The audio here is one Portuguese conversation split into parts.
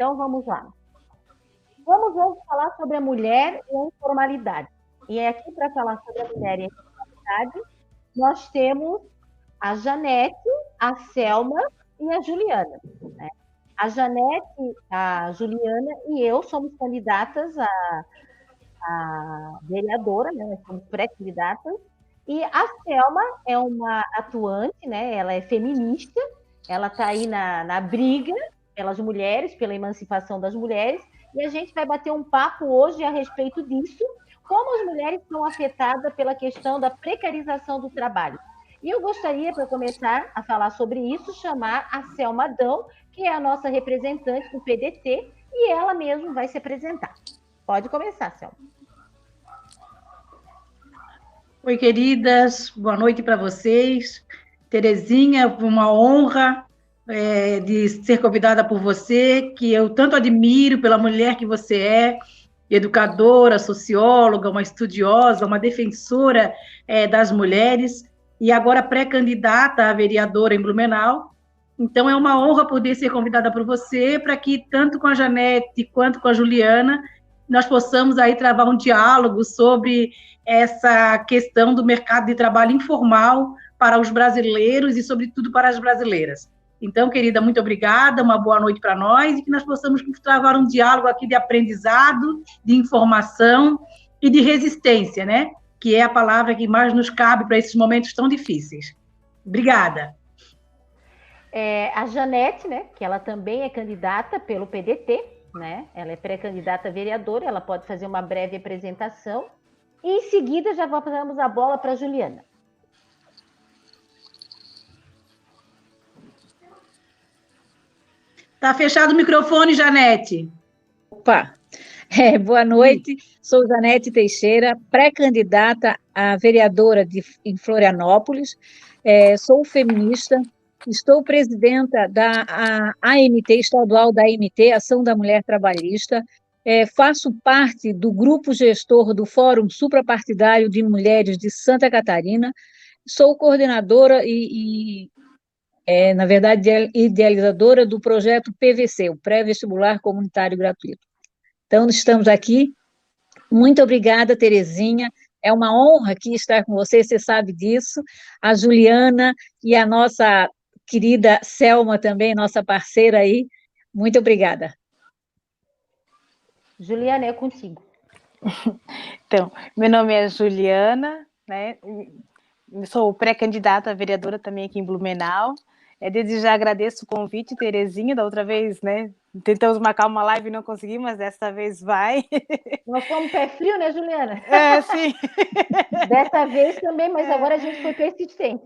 Então, vamos lá. Vamos hoje falar sobre a mulher e a informalidade. E é aqui para falar sobre a mulher e a informalidade, nós temos a Janete, a Selma e a Juliana. Né? A Janete, a Juliana e eu somos candidatas a vereadora, né? Nós somos pré-candidatas. E a Selma é uma atuante, né? Ela é feminista, ela está aí na briga pelas mulheres, pela emancipação das mulheres, e a gente vai bater um papo hoje a respeito disso, como as mulheres são afetadas pela questão da precarização do trabalho. E eu gostaria, para começar a falar sobre isso, chamar a Selma Adão, que é a nossa representante do PDT, e ela mesma vai se apresentar. Pode começar, Selma. Oi, queridas, boa noite para vocês. Terezinha, uma honra de ser convidada por você, que eu tanto admiro pela mulher que você é, educadora, socióloga, uma estudiosa, uma defensora das mulheres, e agora pré-candidata a vereadora em Blumenau. Então, é uma honra poder ser convidada por você, para que, tanto com a Janete quanto com a Juliana, nós possamos aí travar um diálogo sobre essa questão do mercado de trabalho informal para os brasileiros e, sobretudo, para as brasileiras. Então, querida, muito obrigada, uma boa noite para nós e que nós possamos travar um diálogo aqui de aprendizado, de informação e de resistência, né? Que é a palavra que mais nos cabe para esses momentos tão difíceis. Obrigada. A Janete, né, que ela também é candidata pelo PDT, né? Ela é pré-candidata a vereadora, ela pode fazer uma breve apresentação. E em seguida já passamos a bola para a Juliana. Está fechado o microfone, Janete. Opa, boa noite, sou Janete Teixeira, pré-candidata a vereadora em Florianópolis, sou feminista, estou presidenta da AMT, estadual da AMT, Ação da Mulher Trabalhista, faço parte do grupo gestor do Fórum Suprapartidário de Mulheres de Santa Catarina, sou coordenadora na verdade, idealizadora do projeto PVC, o Pré-Vestibular Comunitário Gratuito. Então, estamos aqui. Muito obrigada, Terezinha. É uma honra aqui estar com você, você sabe disso. A Juliana e a nossa querida Selma também, nossa parceira aí. Muito obrigada. Juliana, é contigo. Então, meu nome é Juliana, né? Sou pré-candidata a vereadora também aqui em Blumenau. Desde já agradeço o convite, Terezinha, da outra vez, né? Tentamos marcar uma live e não conseguimos, mas dessa vez vai. Nós fomos pé frio, né, Juliana? Sim. Dessa vez também, mas agora a gente foi persistente.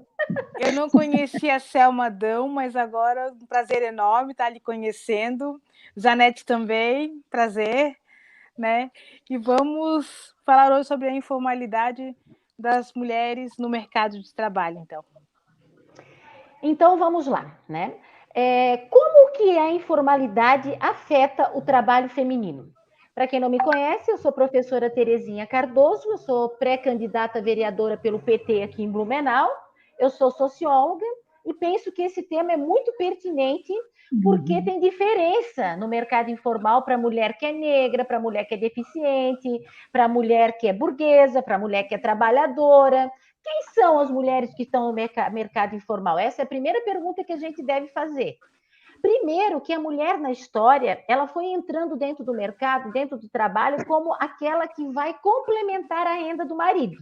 Eu não conhecia a Selma Adão, mas agora um prazer enorme estar lhe conhecendo. Janete também, prazer, né? E vamos falar hoje sobre a informalidade das mulheres no mercado de trabalho, então. Então, vamos lá, né? Como que a informalidade afeta o trabalho feminino? Para quem não me conhece, eu sou professora Terezinha Cardoso, eu sou pré-candidata vereadora pelo PT aqui em Blumenau, eu sou socióloga e penso que esse tema é muito pertinente porque tem diferença no mercado informal para a mulher que é negra, para a mulher que é deficiente, para a mulher que é burguesa, para a mulher que é trabalhadora. Quem são as mulheres que estão no mercado informal? Essa é a primeira pergunta que a gente deve fazer. Primeiro, que a mulher na história, ela foi entrando dentro do mercado, dentro do trabalho, como aquela que vai complementar a renda do marido.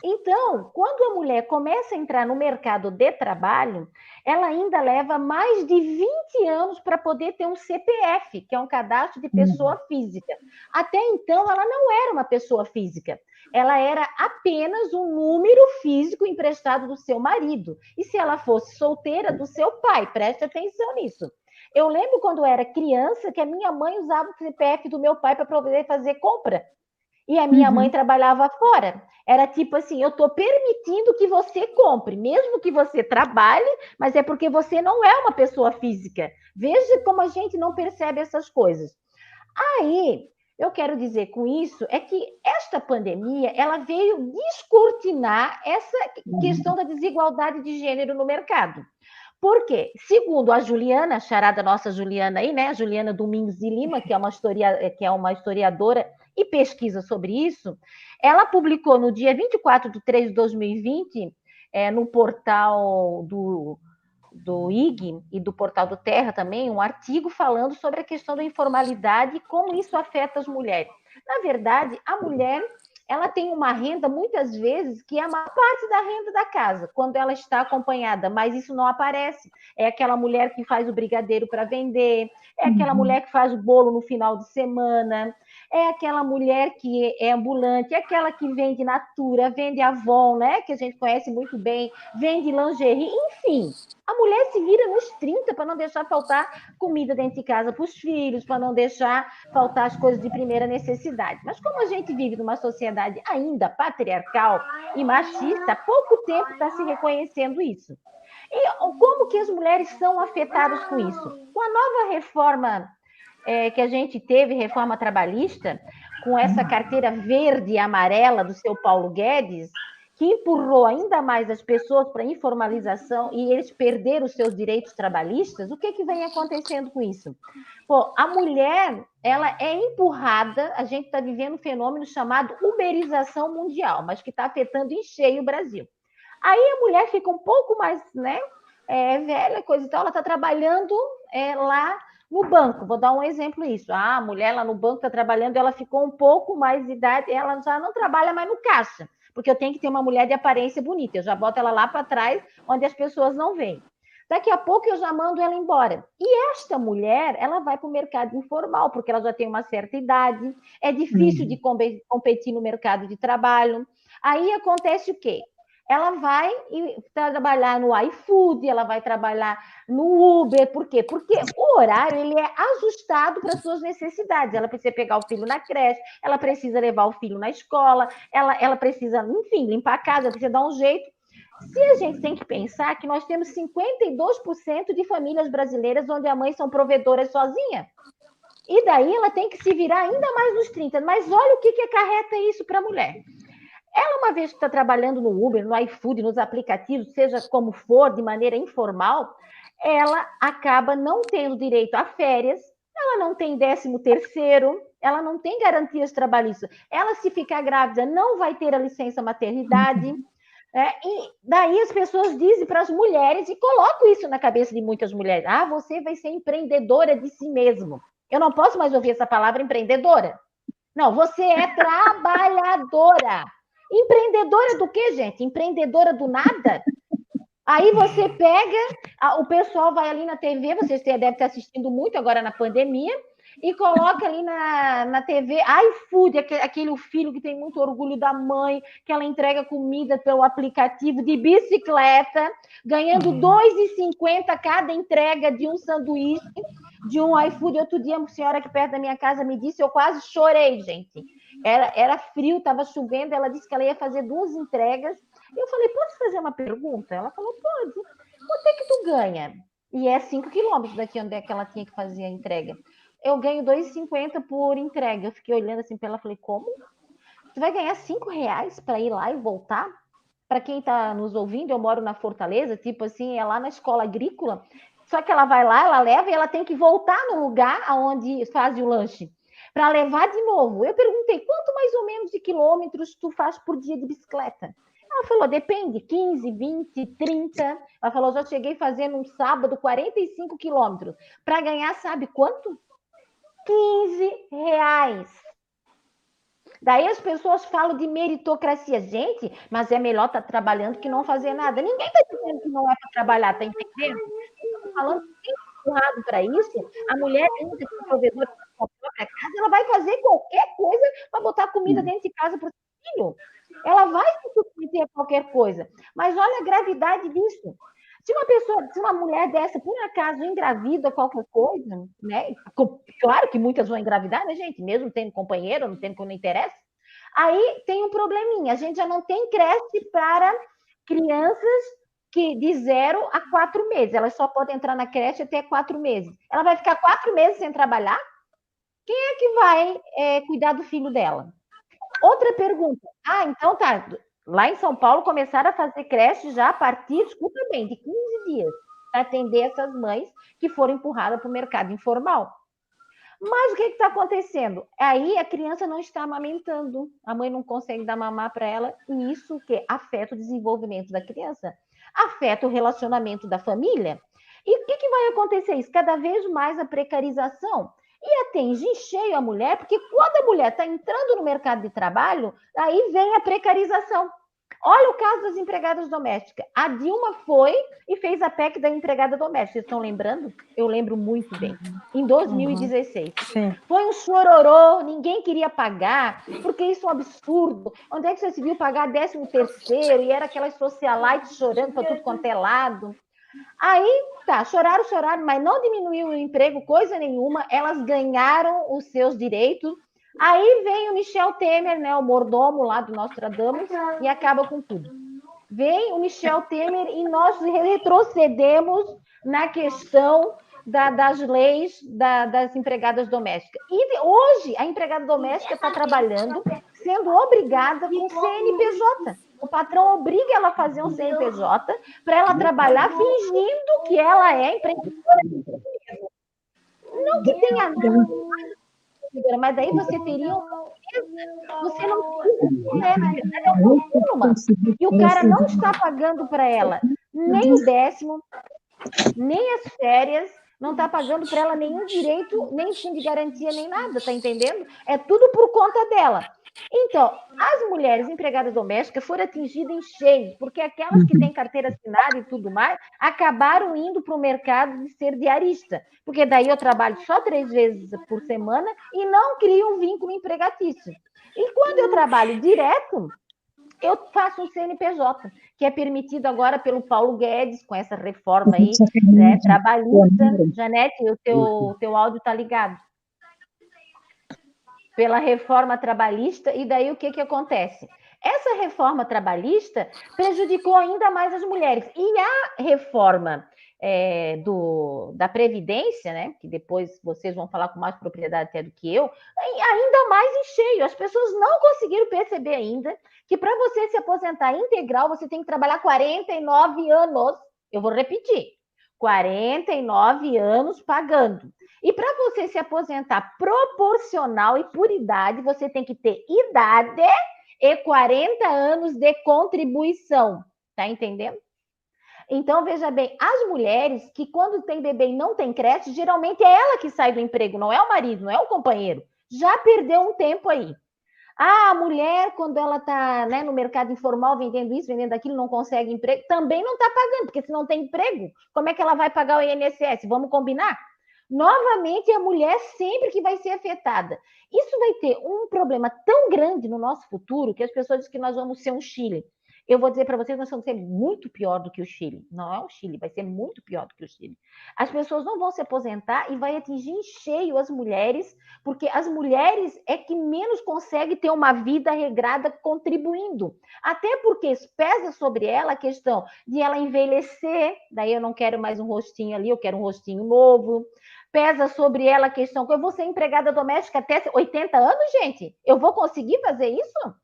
Então, quando a mulher começa a entrar no mercado de trabalho, ela ainda leva mais de 20 anos para poder ter um CPF, que é um cadastro de pessoa física. Até então, ela não era uma pessoa física. Ela era apenas um número físico emprestado do seu marido. E se ela fosse solteira, do seu pai. Preste atenção nisso. Eu lembro quando eu era criança que a minha mãe usava o CPF do meu pai para poder fazer compra. E a minha mãe trabalhava fora. Era tipo assim, eu estou permitindo que você compre, mesmo que você trabalhe, mas é porque você não é uma pessoa física. Veja como a gente não percebe essas coisas. Aí, eu quero dizer com isso é que esta pandemia, ela veio descortinar essa questão da desigualdade de gênero no mercado. Por quê? Segundo a Juliana, a charada nossa Juliana aí, né? Juliana Domingos de Lima, que é uma historiadora e pesquisa sobre isso, ela publicou no dia 24 de 3 de 2020, no portal do IG e do portal do Terra também, um artigo falando sobre a questão da informalidade e como isso afeta as mulheres. Na verdade, a mulher, ela tem uma renda, muitas vezes, que é a maior parte da renda da casa, quando ela está acompanhada, mas isso não aparece. É aquela mulher que faz o brigadeiro para vender, é aquela mulher que faz o bolo no final de semana, é aquela mulher que é ambulante, é aquela que vende Natura, vende Avon, né, que a gente conhece muito bem, vende lingerie, enfim. A mulher se vira nos 30 para não deixar faltar comida dentro de casa para os filhos, para não deixar faltar as coisas de primeira necessidade. Mas como a gente vive numa sociedade ainda patriarcal e machista, há pouco tempo está se reconhecendo isso. E como que as mulheres são afetadas com isso? Com a nova reforma que a gente teve, reforma trabalhista, com essa carteira verde e amarela do seu Paulo Guedes, que empurrou ainda mais as pessoas para a informalização e eles perderam os seus direitos trabalhistas, o que vem acontecendo com isso? Pô, a mulher, ela é empurrada, a gente está vivendo um fenômeno chamado uberização mundial, mas que está afetando em cheio o Brasil. Aí a mulher fica um pouco mais, né, velha, coisa e tal, ela está trabalhando lá no banco. Vou dar um exemplo isso. A mulher lá no banco está trabalhando, ela ficou um pouco mais de idade, ela já não trabalha mais no caixa, porque eu tenho que ter uma mulher de aparência bonita, eu já boto ela lá para trás, onde as pessoas não veem. Daqui a pouco eu já mando ela embora. E esta mulher, ela vai para o mercado informal, porque ela já tem uma certa idade, é difícil de competir no mercado de trabalho. Aí acontece o quê? Ela vai trabalhar no iFood, ela vai trabalhar no Uber, por quê? Porque o horário ele é ajustado para as suas necessidades. Ela precisa pegar o filho na creche, ela precisa levar o filho na escola, ela precisa, enfim, limpar a casa, precisa dar um jeito. Se a gente tem que pensar que nós temos 52% de famílias brasileiras onde as mães são provedoras sozinhas, e daí ela tem que se virar ainda mais nos 30. Mas olha o que acarreta isso para a mulher. Ela, uma vez que está trabalhando no Uber, no iFood, nos aplicativos, seja como for, de maneira informal, ela acaba não tendo direito a férias, ela não tem 13º, ela não tem garantias trabalhistas. Ela, se ficar grávida, não vai ter a licença maternidade. E daí as pessoas dizem para as mulheres, e colocam isso na cabeça de muitas mulheres, você vai ser empreendedora de si mesmo. Eu não posso mais ouvir essa palavra empreendedora. Não, você é trabalhadora. Empreendedora do quê, gente? Empreendedora do nada? Aí você pega, o pessoal vai ali na TV, vocês devem estar assistindo muito agora na pandemia, e coloca ali na TV iFood, aquele filho que tem muito orgulho da mãe, que ela entrega comida pelo aplicativo de bicicleta, ganhando R$2,50 cada entrega de um sanduíche, de um iFood. Outro dia, uma senhora aqui perto da minha casa me disse, eu quase chorei, gente. Era frio, estava chovendo, ela disse que ela ia fazer 2 entregas. Eu falei, posso fazer uma pergunta? Ela falou, pode. Quanto é que tu ganha? E é 5 quilômetros daqui onde é que ela tinha que fazer a entrega. Eu ganho R$2,50 por entrega. Eu fiquei olhando assim para ela, falei, como? Tu vai ganhar R$5 para ir lá e voltar? Para quem está nos ouvindo, eu moro na Fortaleza, tipo assim, é lá na escola agrícola, só que ela vai lá, ela leva e ela tem que voltar no lugar onde faz o lanche, para levar de novo. Eu perguntei, quanto mais ou menos de quilômetros tu faz por dia de bicicleta? Ela falou, depende, 15, 20, 30. Ela falou, já cheguei fazendo um sábado 45 quilômetros. Para ganhar, sabe quanto? R$15. Daí as pessoas falam de meritocracia. Gente, mas é melhor estar trabalhando que não fazer nada. Ninguém está dizendo que não é para trabalhar, está entendendo? Estou falando que tem empurrado para isso. A mulher, ainda que é provedora da sua própria casa, ela vai fazer qualquer coisa para botar comida dentro de casa para o seu filho. Ela vai se submeter a qualquer coisa. Mas olha a gravidade disso. Se uma mulher dessa, por acaso, engravida qualquer coisa, né? Claro que muitas vão engravidar, né, gente? Mesmo tendo companheiro, não tendo que não interessa. Aí tem um probleminha. A gente já não tem creche para crianças de 0 a 4 meses. Elas só podem entrar na creche até 4 meses. Ela vai ficar 4 meses sem trabalhar? Quem é que vai cuidar do filho dela? Outra pergunta. Então tá. Lá em São Paulo começaram a fazer creche já a partir, escuta bem, de 15 dias. para atender essas mães que foram empurradas para o mercado informal. Mas o que está acontecendo? Aí a criança não está amamentando, a mãe não consegue dar mamar para ela, e isso que afeta o desenvolvimento da criança, afeta o relacionamento da família. E o que vai acontecer isso? Cada vez mais a precarização. E atinge em cheio a mulher, porque quando a mulher está entrando no mercado de trabalho, aí vem a precarização. Olha o caso das empregadas domésticas. A Dilma foi e fez a PEC da empregada doméstica. Vocês estão lembrando? Eu lembro muito bem. Em 2016. Sim. Foi um chororô, ninguém queria pagar, porque isso é um absurdo. Onde é que você se viu pagar 13º? E era aquelas socialites chorando para tudo quanto é lado. Aí, tá, choraram, mas não diminuiu o emprego, coisa nenhuma. Elas ganharam os seus direitos. Aí vem o Michel Temer, né, o mordomo lá do Nostradamus, e acaba com tudo. Vem o Michel Temer e nós retrocedemos na questão das leis das empregadas domésticas. E hoje a empregada doméstica está trabalhando, sendo obrigada com CNPJ. O patrão obriga ela a fazer um CNPJ para ela trabalhar fingindo que ela é empreendedora. Não que tenha nada, mas daí você teria você não né? Na verdade é uma autônoma. E o cara não está pagando para ela nem o 10º, nem as férias, não está pagando para ela nenhum direito, nem fundo de garantia, nem nada, tá entendendo? É tudo por conta dela. Então, as mulheres empregadas domésticas foram atingidas em cheio, porque aquelas que têm carteira assinada e tudo mais, acabaram indo para o mercado de ser diarista, porque daí eu trabalho só 3 vezes por semana e não crio um vínculo empregatício. E quando eu trabalho direto, eu faço um CNPJ, que é permitido agora pelo Paulo Guedes, com essa reforma aí, né, trabalhista. Janete, o teu áudio está ligado. Pela reforma trabalhista, e daí o que acontece? Essa reforma trabalhista prejudicou ainda mais as mulheres. E a reforma da Previdência, né, que depois vocês vão falar com mais propriedade até do que eu, ainda mais em cheio. As pessoas não conseguiram perceber ainda que para você se aposentar integral, você tem que trabalhar 49 anos. Eu vou repetir. 49 anos pagando. E para você se aposentar proporcional e por idade, você tem que ter idade e 40 anos de contribuição. Tá entendendo? Então, veja bem, as mulheres que quando tem bebê e não tem creche, geralmente é ela que sai do emprego, não é o marido, não é o companheiro. Já perdeu um tempo aí. A mulher, quando ela está, né, no mercado informal, vendendo isso, vendendo aquilo, não consegue emprego, também não está pagando, porque se não tem emprego, como é que ela vai pagar o INSS? Vamos combinar? Novamente, a mulher sempre que vai ser afetada. Isso vai ter um problema tão grande no nosso futuro que as pessoas dizem que nós vamos ser um Chile. Eu vou dizer para vocês, nós vamos ser muito pior do que o Chile. Não é o Chile, vai ser muito pior do que o Chile. As pessoas não vão se aposentar e vai atingir em cheio as mulheres, porque as mulheres é que menos conseguem ter uma vida regrada contribuindo. Até porque pesa sobre ela a questão de ela envelhecer, daí eu não quero mais um rostinho ali, eu quero um rostinho novo. Pesa sobre ela a questão que eu vou ser empregada doméstica até 80 anos, gente? Eu vou conseguir fazer isso?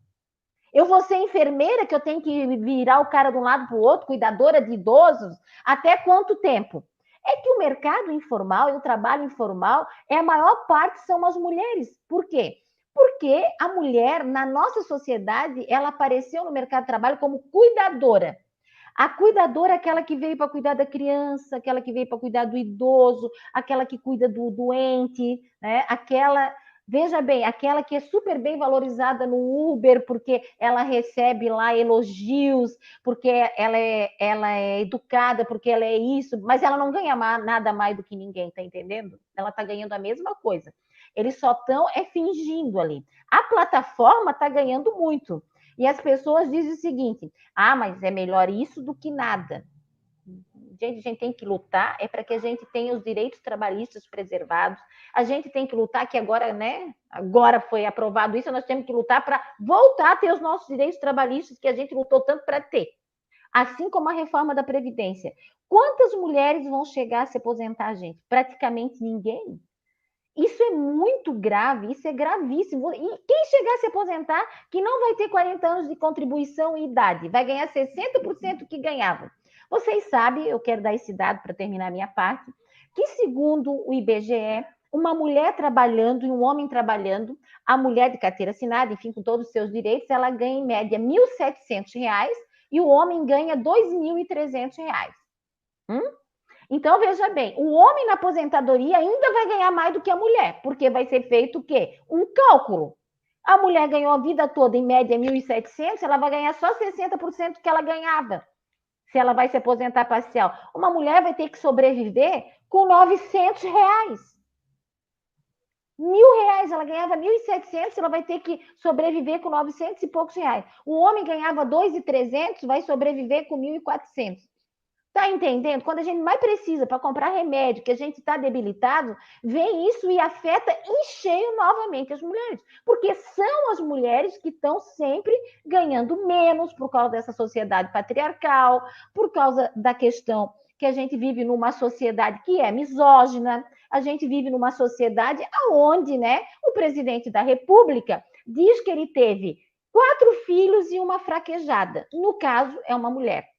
Eu vou ser enfermeira, que eu tenho que virar o cara de um lado para o outro, cuidadora de idosos, até quanto tempo? É que o mercado informal e o trabalho informal, a maior parte são as mulheres. Por quê? Porque a mulher, na nossa sociedade, ela apareceu no mercado de trabalho como cuidadora. A cuidadora é aquela que veio para cuidar da criança, aquela que veio para cuidar do idoso, aquela que cuida do doente, né? Veja bem, aquela que é super bem valorizada no Uber, porque ela recebe lá elogios, porque ela é educada, porque ela é isso, mas ela não ganha nada mais do que ninguém, tá entendendo? Ela tá ganhando a mesma coisa. Eles só estão fingindo ali. A plataforma está ganhando muito. E as pessoas dizem o seguinte: mas é melhor isso do que nada. Gente, a gente tem que lutar para que a gente tenha os direitos trabalhistas preservados. A gente tem que lutar que agora, né? Agora foi aprovado isso, nós temos que lutar para voltar a ter os nossos direitos trabalhistas que a gente lutou tanto para ter. Assim como a reforma da Previdência. Quantas mulheres vão chegar a se aposentar, gente? Praticamente ninguém. Isso é muito grave, isso é gravíssimo. E quem chegar a se aposentar, que não vai ter 40 anos de contribuição e idade, vai ganhar 60% que ganhava. Vocês sabem, eu quero dar esse dado para terminar a minha parte, que segundo o IBGE, uma mulher trabalhando e um homem trabalhando, a mulher de carteira assinada, enfim, com todos os seus direitos, ela ganha em média R$ 1.700 e o homem ganha R$ 2.300. Então, veja bem, o homem na aposentadoria ainda vai ganhar mais do que a mulher, porque vai ser feito o quê? Um cálculo. A mulher ganhou a vida toda, em média, 1.700, ela vai ganhar só 60% do que ela ganhava, se ela vai se aposentar parcial. Uma mulher vai ter que sobreviver com R$ 900. R$ 1.000, ela ganhava 1.700, ela vai ter que sobreviver com 900 e poucos reais. O homem ganhava 2.300, vai sobreviver com 1.400. Tá entendendo? Quando a gente mais precisa para comprar remédio, que a gente está debilitado, vem isso e afeta em cheio novamente as mulheres. Porque são as mulheres que estão sempre ganhando menos por causa dessa sociedade patriarcal, por causa da questão que a gente vive numa sociedade que é misógina, a gente vive numa sociedade onde, né, o presidente da República diz que ele teve 4 filhos e uma fraquejada. No caso, é uma mulher.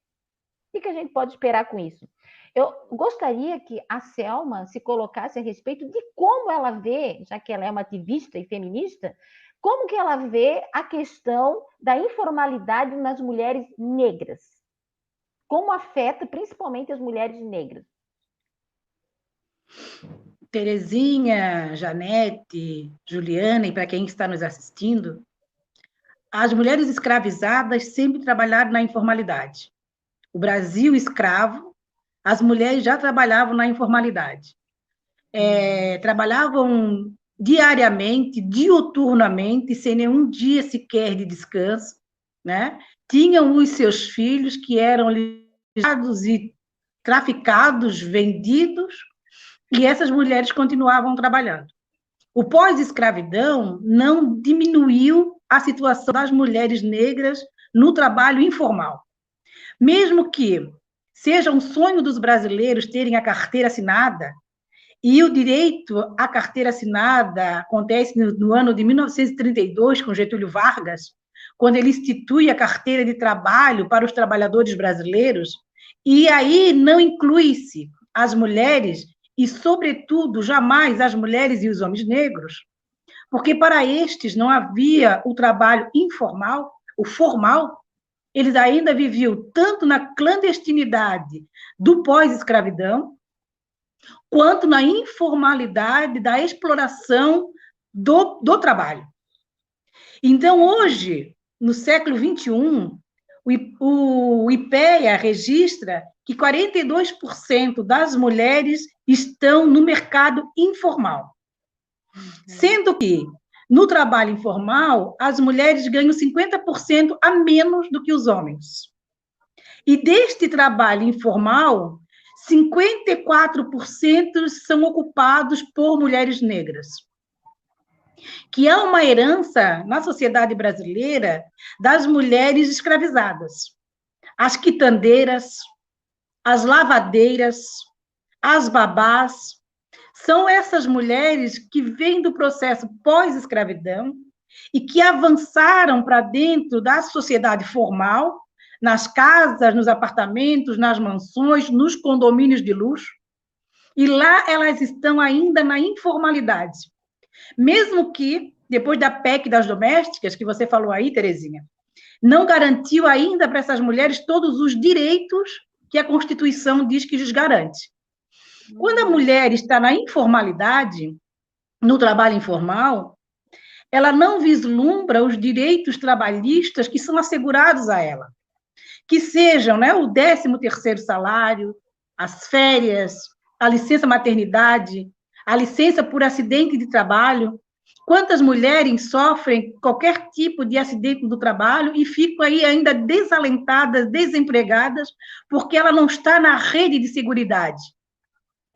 O que a gente pode esperar com isso? Eu gostaria que a Selma se colocasse a respeito de como ela vê, já que ela é uma ativista e feminista, como que ela vê a questão da informalidade nas mulheres negras. Como afeta principalmente as mulheres negras. Terezinha, Janete, Juliana, e para quem está nos assistindo, as mulheres escravizadas sempre trabalharam na informalidade. O Brasil escravo, as mulheres já trabalhavam na informalidade. Trabalhavam diariamente, diuturnamente, sem nenhum dia sequer de descanso, né? Tinham os seus filhos que eram listados e traficados, vendidos, e essas mulheres continuavam trabalhando. O pós-escravidão não diminuiu a situação das mulheres negras no trabalho informal. Mesmo que seja um sonho dos brasileiros terem a carteira assinada, e o direito à carteira assinada acontece no ano de 1932, com Getúlio Vargas, quando ele institui a carteira de trabalho para os trabalhadores brasileiros, e aí não inclui-se as mulheres, e, sobretudo, jamais as mulheres e os homens negros, porque para estes não havia o trabalho informal, o formal. Eles ainda viviam tanto na clandestinidade do pós-escravidão, quanto na informalidade da exploração do trabalho. Então, hoje, no século XXI, o IPEA registra que 42% das mulheres estão no mercado informal, sendo que no trabalho informal, as mulheres ganham 50% a menos do que os homens. E deste trabalho informal, 54% são ocupados por mulheres negras. Que há uma herança na sociedade brasileira das mulheres escravizadas. As quitandeiras, as lavadeiras, as babás, são essas mulheres que vêm do processo pós-escravidão e que avançaram para dentro da sociedade formal, nas casas, nos apartamentos, nas mansões, nos condomínios de luxo, e lá elas estão ainda na informalidade. Mesmo que, depois da PEC das domésticas, que você falou aí, Terezinha, não garantiu ainda para essas mulheres todos os direitos que a Constituição diz que lhes garante. Quando a mulher está na informalidade, no trabalho informal, ela não vislumbra os direitos trabalhistas que são assegurados a ela, que sejam, né, o 13º salário, as férias, a licença maternidade, a licença por acidente de trabalho. Quantas mulheres sofrem qualquer tipo de acidente do trabalho e ficam aí ainda desalentadas, desempregadas, porque ela não está na rede de seguridade.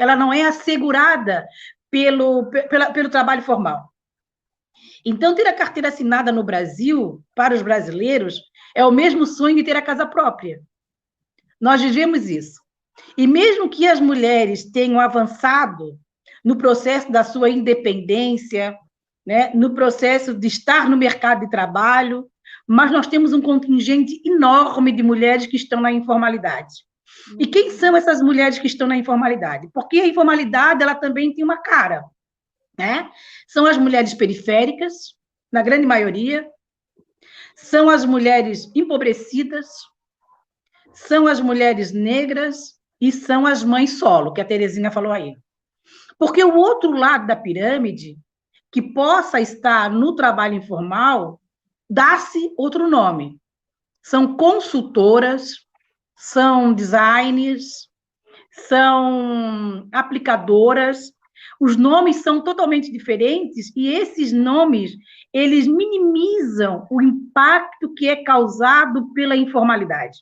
Ela não é assegurada pelo trabalho formal. Então, ter a carteira assinada no Brasil, para os brasileiros, é o mesmo sonho de ter a casa própria. Nós vivemos isso. E mesmo que as mulheres tenham avançado no processo da sua independência, né, no processo de estar no mercado de trabalho, mas nós temos um contingente enorme de mulheres que estão na informalidade. E quem são essas mulheres que estão na informalidade? Porque a informalidade ela também tem uma cara, né? São as mulheres periféricas, na grande maioria, são as mulheres empobrecidas, são as mulheres negras e são as mães solo, que a Terezinha falou aí. Porque o outro lado da pirâmide, que possa estar no trabalho informal, dá-se outro nome. São consultoras, são designers, são aplicadoras. Os nomes são totalmente diferentes e esses nomes, eles minimizam o impacto que é causado pela informalidade.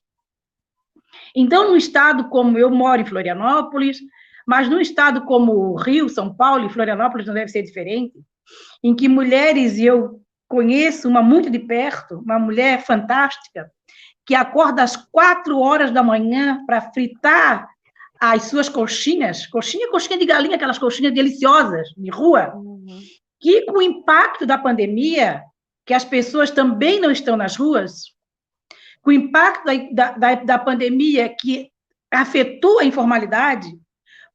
Então, num estado como eu moro em Florianópolis, mas num estado como Rio, São Paulo e Florianópolis não deve ser diferente, em que mulheres, e eu conheço uma muito de perto, uma mulher fantástica, que acorda às 4 horas da manhã para fritar as suas coxinhas de galinha, aquelas coxinhas deliciosas, de rua, que com o impacto da pandemia, que as pessoas também não estão nas ruas, com o impacto da pandemia que afetou a informalidade,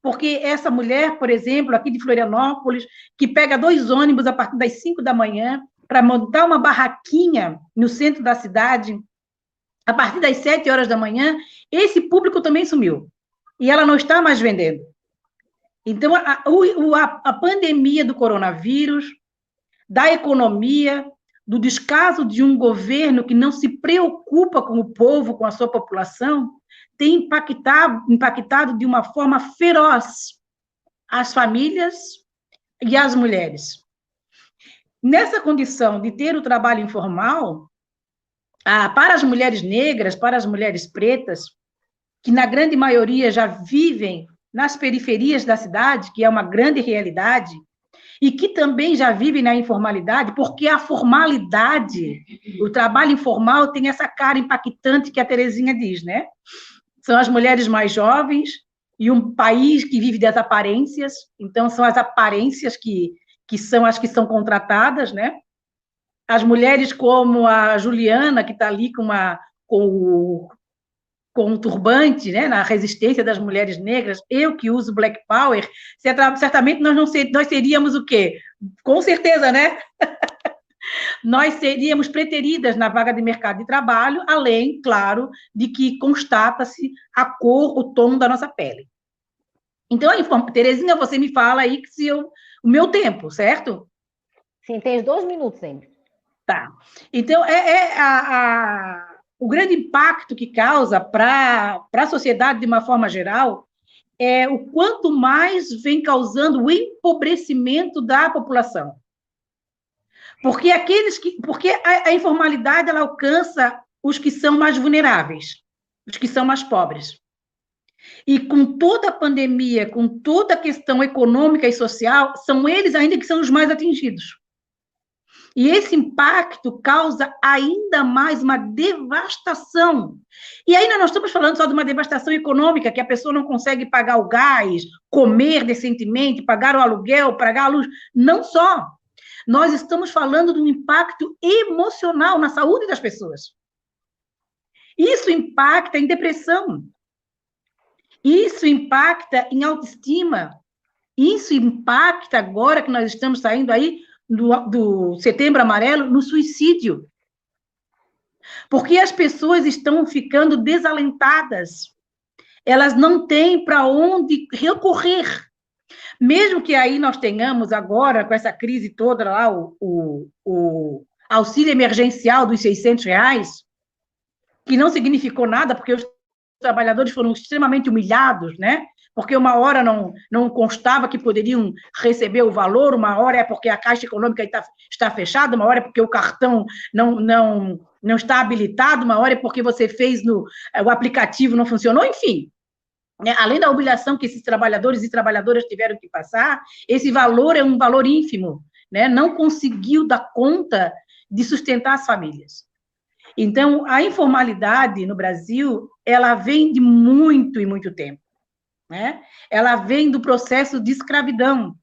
porque essa mulher, por exemplo, aqui de Florianópolis, que pega 2 ônibus a partir das 5 da manhã para montar uma barraquinha no centro da cidade, a partir das 7 horas da manhã, esse público também sumiu. E ela não está mais vendendo. Então, a pandemia do coronavírus, da economia, do descaso de um governo que não se preocupa com o povo, com a sua população, tem impactado de uma forma feroz as famílias e as mulheres. Nessa condição de ter o trabalho informal, para as mulheres negras, para as mulheres pretas, que na grande maioria já vivem nas periferias da cidade, que é uma grande realidade, e que também já vivem na informalidade, porque a formalidade, o trabalho informal tem essa cara impactante que a Terezinha diz, né? São as mulheres mais jovens e um país que vive das aparências, então são as aparências que são as que são contratadas, né? As mulheres como a Juliana, que está ali com um turbante, né, na resistência das mulheres negras, eu que uso Black Power, certamente nós seríamos o quê? Com certeza, né? Nós seríamos preteridas na vaga de mercado de trabalho, além, claro, de que constata-se a cor, o tom da nossa pele. Então, Terezinha, você me fala aí que o meu tempo, certo? Sim, tem 2 minutos ainda. Tá. Então, o grande impacto que causa para a sociedade de uma forma geral é o quanto mais vem causando o empobrecimento da população. Porque a informalidade ela alcança os que são mais vulneráveis, os que são mais pobres. E com toda a pandemia, com toda a questão econômica e social, são eles ainda que são os mais atingidos. E esse impacto causa ainda mais uma devastação. E ainda não estamos falando só de uma devastação econômica, que a pessoa não consegue pagar o gás, comer decentemente, pagar o aluguel, pagar a luz. Não só. Nós estamos falando de um impacto emocional na saúde das pessoas. Isso impacta em depressão. Isso impacta em autoestima. Isso impacta, agora que nós estamos saindo aí do Setembro Amarelo, no suicídio. Porque as pessoas estão ficando desalentadas. Elas não têm para onde recorrer. Mesmo que aí nós tenhamos agora, com essa crise toda lá, o auxílio emergencial dos R$600, que não significou nada, porque os trabalhadores foram extremamente humilhados, né? Porque uma hora não constava que poderiam receber o valor, uma hora é porque a Caixa Econômica está fechada, uma hora é porque o cartão não está habilitado, uma hora é porque você fez o aplicativo não funcionou, enfim. Né? Além da humilhação que esses trabalhadores e trabalhadoras tiveram que passar, esse valor é um valor ínfimo, né? Não conseguiu dar conta de sustentar as famílias. Então, a informalidade no Brasil, ela vem de muito e muito tempo. Né? Ela vem do processo de escravidão.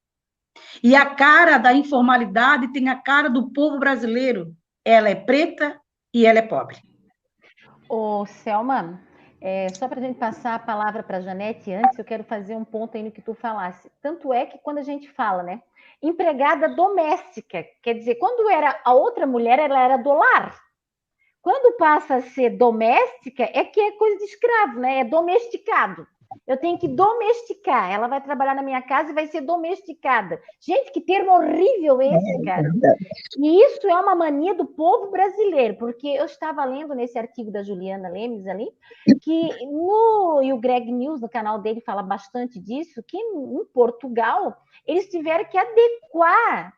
E a cara da informalidade tem a cara do povo brasileiro. Ela é preta e ela é pobre. Ô, Selma, Só para a gente passar a palavra para a Janete, antes eu quero fazer um ponto aí no que tu falasse. Tanto é que quando a gente fala, né, empregada doméstica, quer dizer, quando era a outra mulher, ela era do lar. Quando passa a ser doméstica, é que é coisa de escravo, né? É domesticado. Eu tenho que domesticar. Ela vai trabalhar na minha casa e vai ser domesticada. Gente, que termo horrível esse, cara. E isso é uma mania do povo brasileiro, porque eu estava lendo nesse artigo da Juliana Lemes ali, e o Greg News, no canal dele, fala bastante disso, que em Portugal eles tiveram que adequar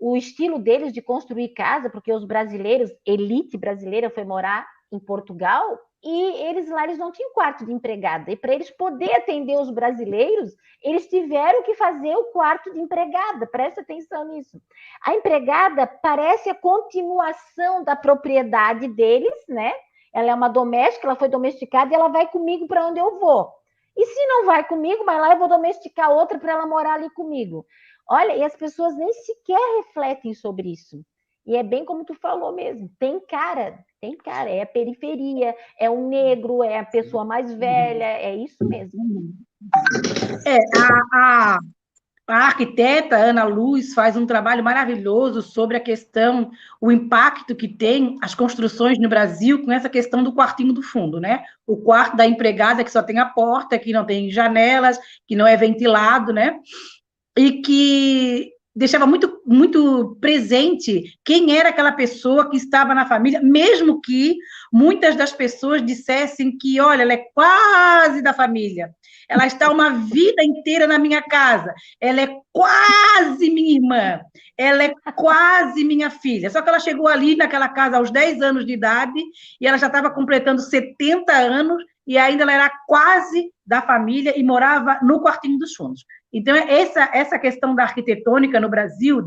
o estilo deles de construir casa, porque os brasileiros, elite brasileira, foi morar em Portugal, e eles lá não tinham quarto de empregada. E para eles poderem atender os brasileiros, eles tiveram que fazer o quarto de empregada. Presta atenção nisso. A empregada parece a continuação da propriedade deles, né? Ela é uma doméstica, ela foi domesticada e ela vai comigo para onde eu vou. E se não vai comigo, vai lá, eu vou domesticar outra para ela morar ali comigo. Olha, e as pessoas nem sequer refletem sobre isso. E é bem como tu falou mesmo, tem cara, é a periferia, é o negro, é a pessoa mais velha, é isso mesmo. A arquiteta Ana Luz faz um trabalho maravilhoso sobre a questão, o impacto que tem as construções no Brasil com essa questão do quartinho do fundo, né? O quarto da empregada que só tem a porta, que não tem janelas, que não é ventilado, né? E que deixava muito, muito presente quem era aquela pessoa que estava na família, mesmo que muitas das pessoas dissessem que, olha, ela é quase da família, ela está uma vida inteira na minha casa, ela é quase minha irmã, ela é quase minha filha. Só que ela chegou ali naquela casa aos 10 anos de idade e ela já estava completando 70 anos e ainda ela era quase da família e morava no quartinho dos fundos. Então, essa questão da arquitetônica no Brasil,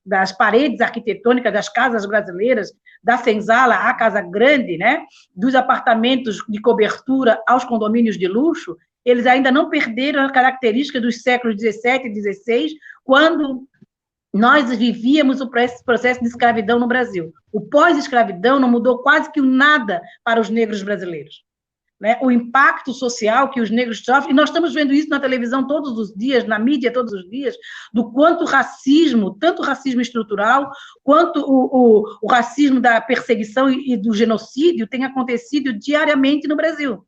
das paredes arquitetônicas das casas brasileiras, da senzala à casa grande, né, dos apartamentos de cobertura aos condomínios de luxo, eles ainda não perderam a característica dos séculos XVII e XVI, quando nós vivíamos o processo de escravidão no Brasil. O pós-escravidão não mudou quase que nada para os negros brasileiros. Né, o impacto social que os negros sofrem, e nós estamos vendo isso na televisão todos os dias, na mídia todos os dias, do quanto o racismo, tanto o racismo estrutural, quanto o racismo da perseguição e do genocídio tem acontecido diariamente no Brasil.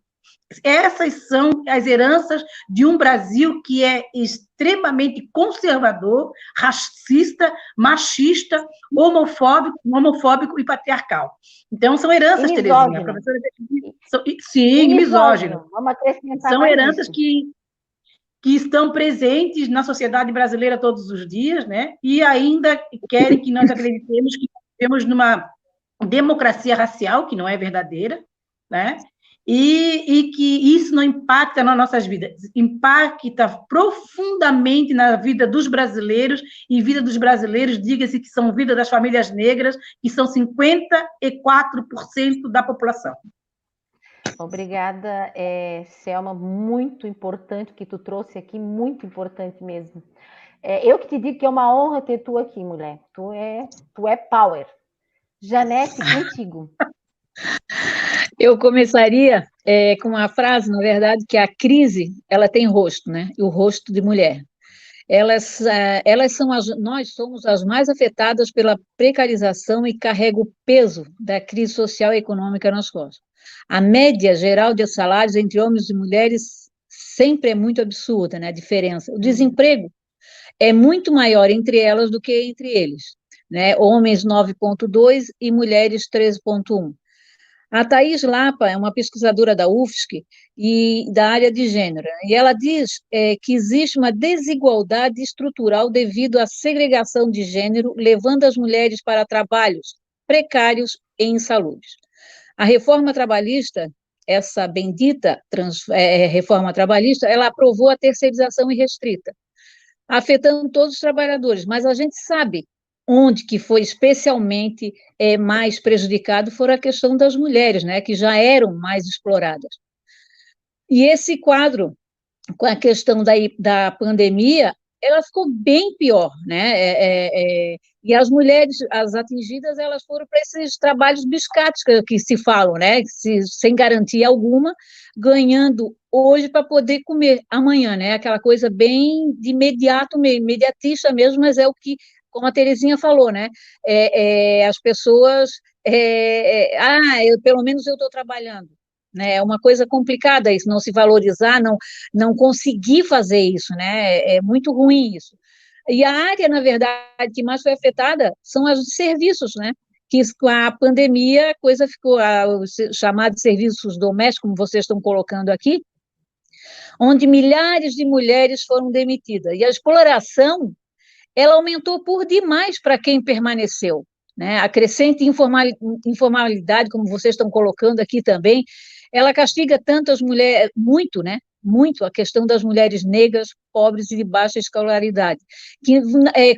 Essas são as heranças de um Brasil que é extremamente conservador, racista, machista, homofóbico e patriarcal. Então, são heranças, Terezinha. A professora... Sim, misógino. São heranças que estão presentes na sociedade brasileira todos os dias, né? E ainda querem que nós acreditemos que vivemos numa democracia racial, que não é verdadeira, né? E que isso não impacta nas nossas vidas, impacta profundamente na vida dos brasileiros, e vida dos brasileiros, diga-se que são vida das famílias negras, que são 54% da população. Obrigada, Selma, muito importante o que tu trouxe aqui, muito importante mesmo. Eu que te digo que é uma honra ter tu aqui, mulher, tu é power. Janete, contigo. Eu começaria com uma frase, na verdade, que a crise, ela tem rosto, né? E o rosto de mulher. Nós somos as mais afetadas pela precarização e carrega o peso da crise social e econômica nas costas. A média geral de salários entre homens e mulheres sempre é muito absurda, né? A diferença. O desemprego é muito maior entre elas do que entre eles, né? Homens 9,2 e mulheres 13,1. A Thaís Lapa é uma pesquisadora da UFSC e da área de gênero, e ela diz que existe uma desigualdade estrutural devido à segregação de gênero, levando as mulheres para trabalhos precários e insalubres. A reforma trabalhista, essa bendita reforma trabalhista, ela aprovou a terceirização irrestrita, afetando todos os trabalhadores, mas a gente sabe onde que foi especialmente mais prejudicado foi a questão das mulheres, né, que já eram mais exploradas. E esse quadro, com a questão da pandemia, ela ficou bem pior, né? E as mulheres, as atingidas, elas foram para esses trabalhos biscates que se falam, né? Sem garantia alguma, ganhando hoje para poder comer amanhã, né? Aquela coisa bem de imediato mesmo, imediatista mesmo, mas é o que, como a Terezinha falou, né? As pessoas, pelo menos eu estou trabalhando. Né, é uma coisa complicada isso, não se valorizar, não conseguir fazer isso, né? É muito ruim isso. E a área, na verdade, que mais foi afetada são as de serviços, né? Que com a pandemia a coisa ficou, chamado de serviços domésticos, como vocês estão colocando aqui, onde milhares de mulheres foram demitidas. E a exploração, ela aumentou por demais para quem permaneceu. Né? A crescente informalidade, como vocês estão colocando aqui também, ela castiga tanto as mulheres, muito, né? Muito a questão das mulheres negras, pobres e de baixa escolaridade.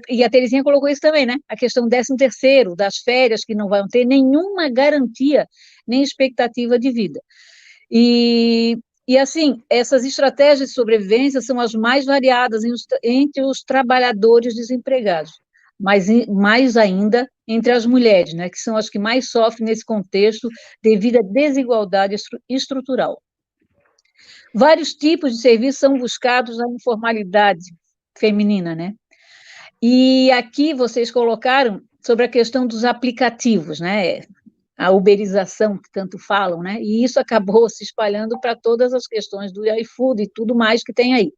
E a Terezinha colocou isso também, né? A questão do 13º, das férias, que não vão ter nenhuma garantia, nem expectativa de vida. E assim, essas estratégias de sobrevivência são as mais variadas entre os trabalhadores desempregados, mas mais ainda entre as mulheres, né, que são as que mais sofrem nesse contexto devido à desigualdade estrutural. Vários tipos de serviços são buscados na informalidade feminina, né? E aqui vocês colocaram sobre a questão dos aplicativos, né? A uberização que tanto falam, né? E isso acabou se espalhando para todas as questões do iFood e tudo mais que tem aí.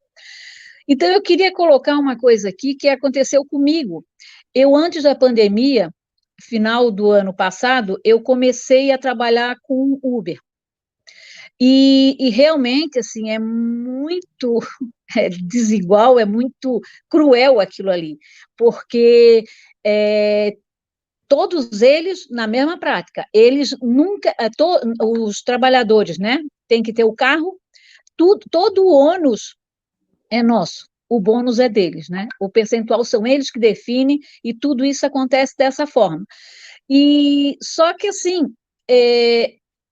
Então, eu queria colocar uma coisa aqui que aconteceu comigo. Eu, antes da pandemia, final do ano passado, eu comecei a trabalhar com Uber. E realmente, assim, é muito desigual, é muito cruel aquilo ali, porque todos eles na mesma prática, eles nunca, os trabalhadores, né, tem que ter o carro, todo o ônus é nosso, o bônus é deles, né, o percentual são eles que definem, e tudo isso acontece dessa forma. E só que, assim,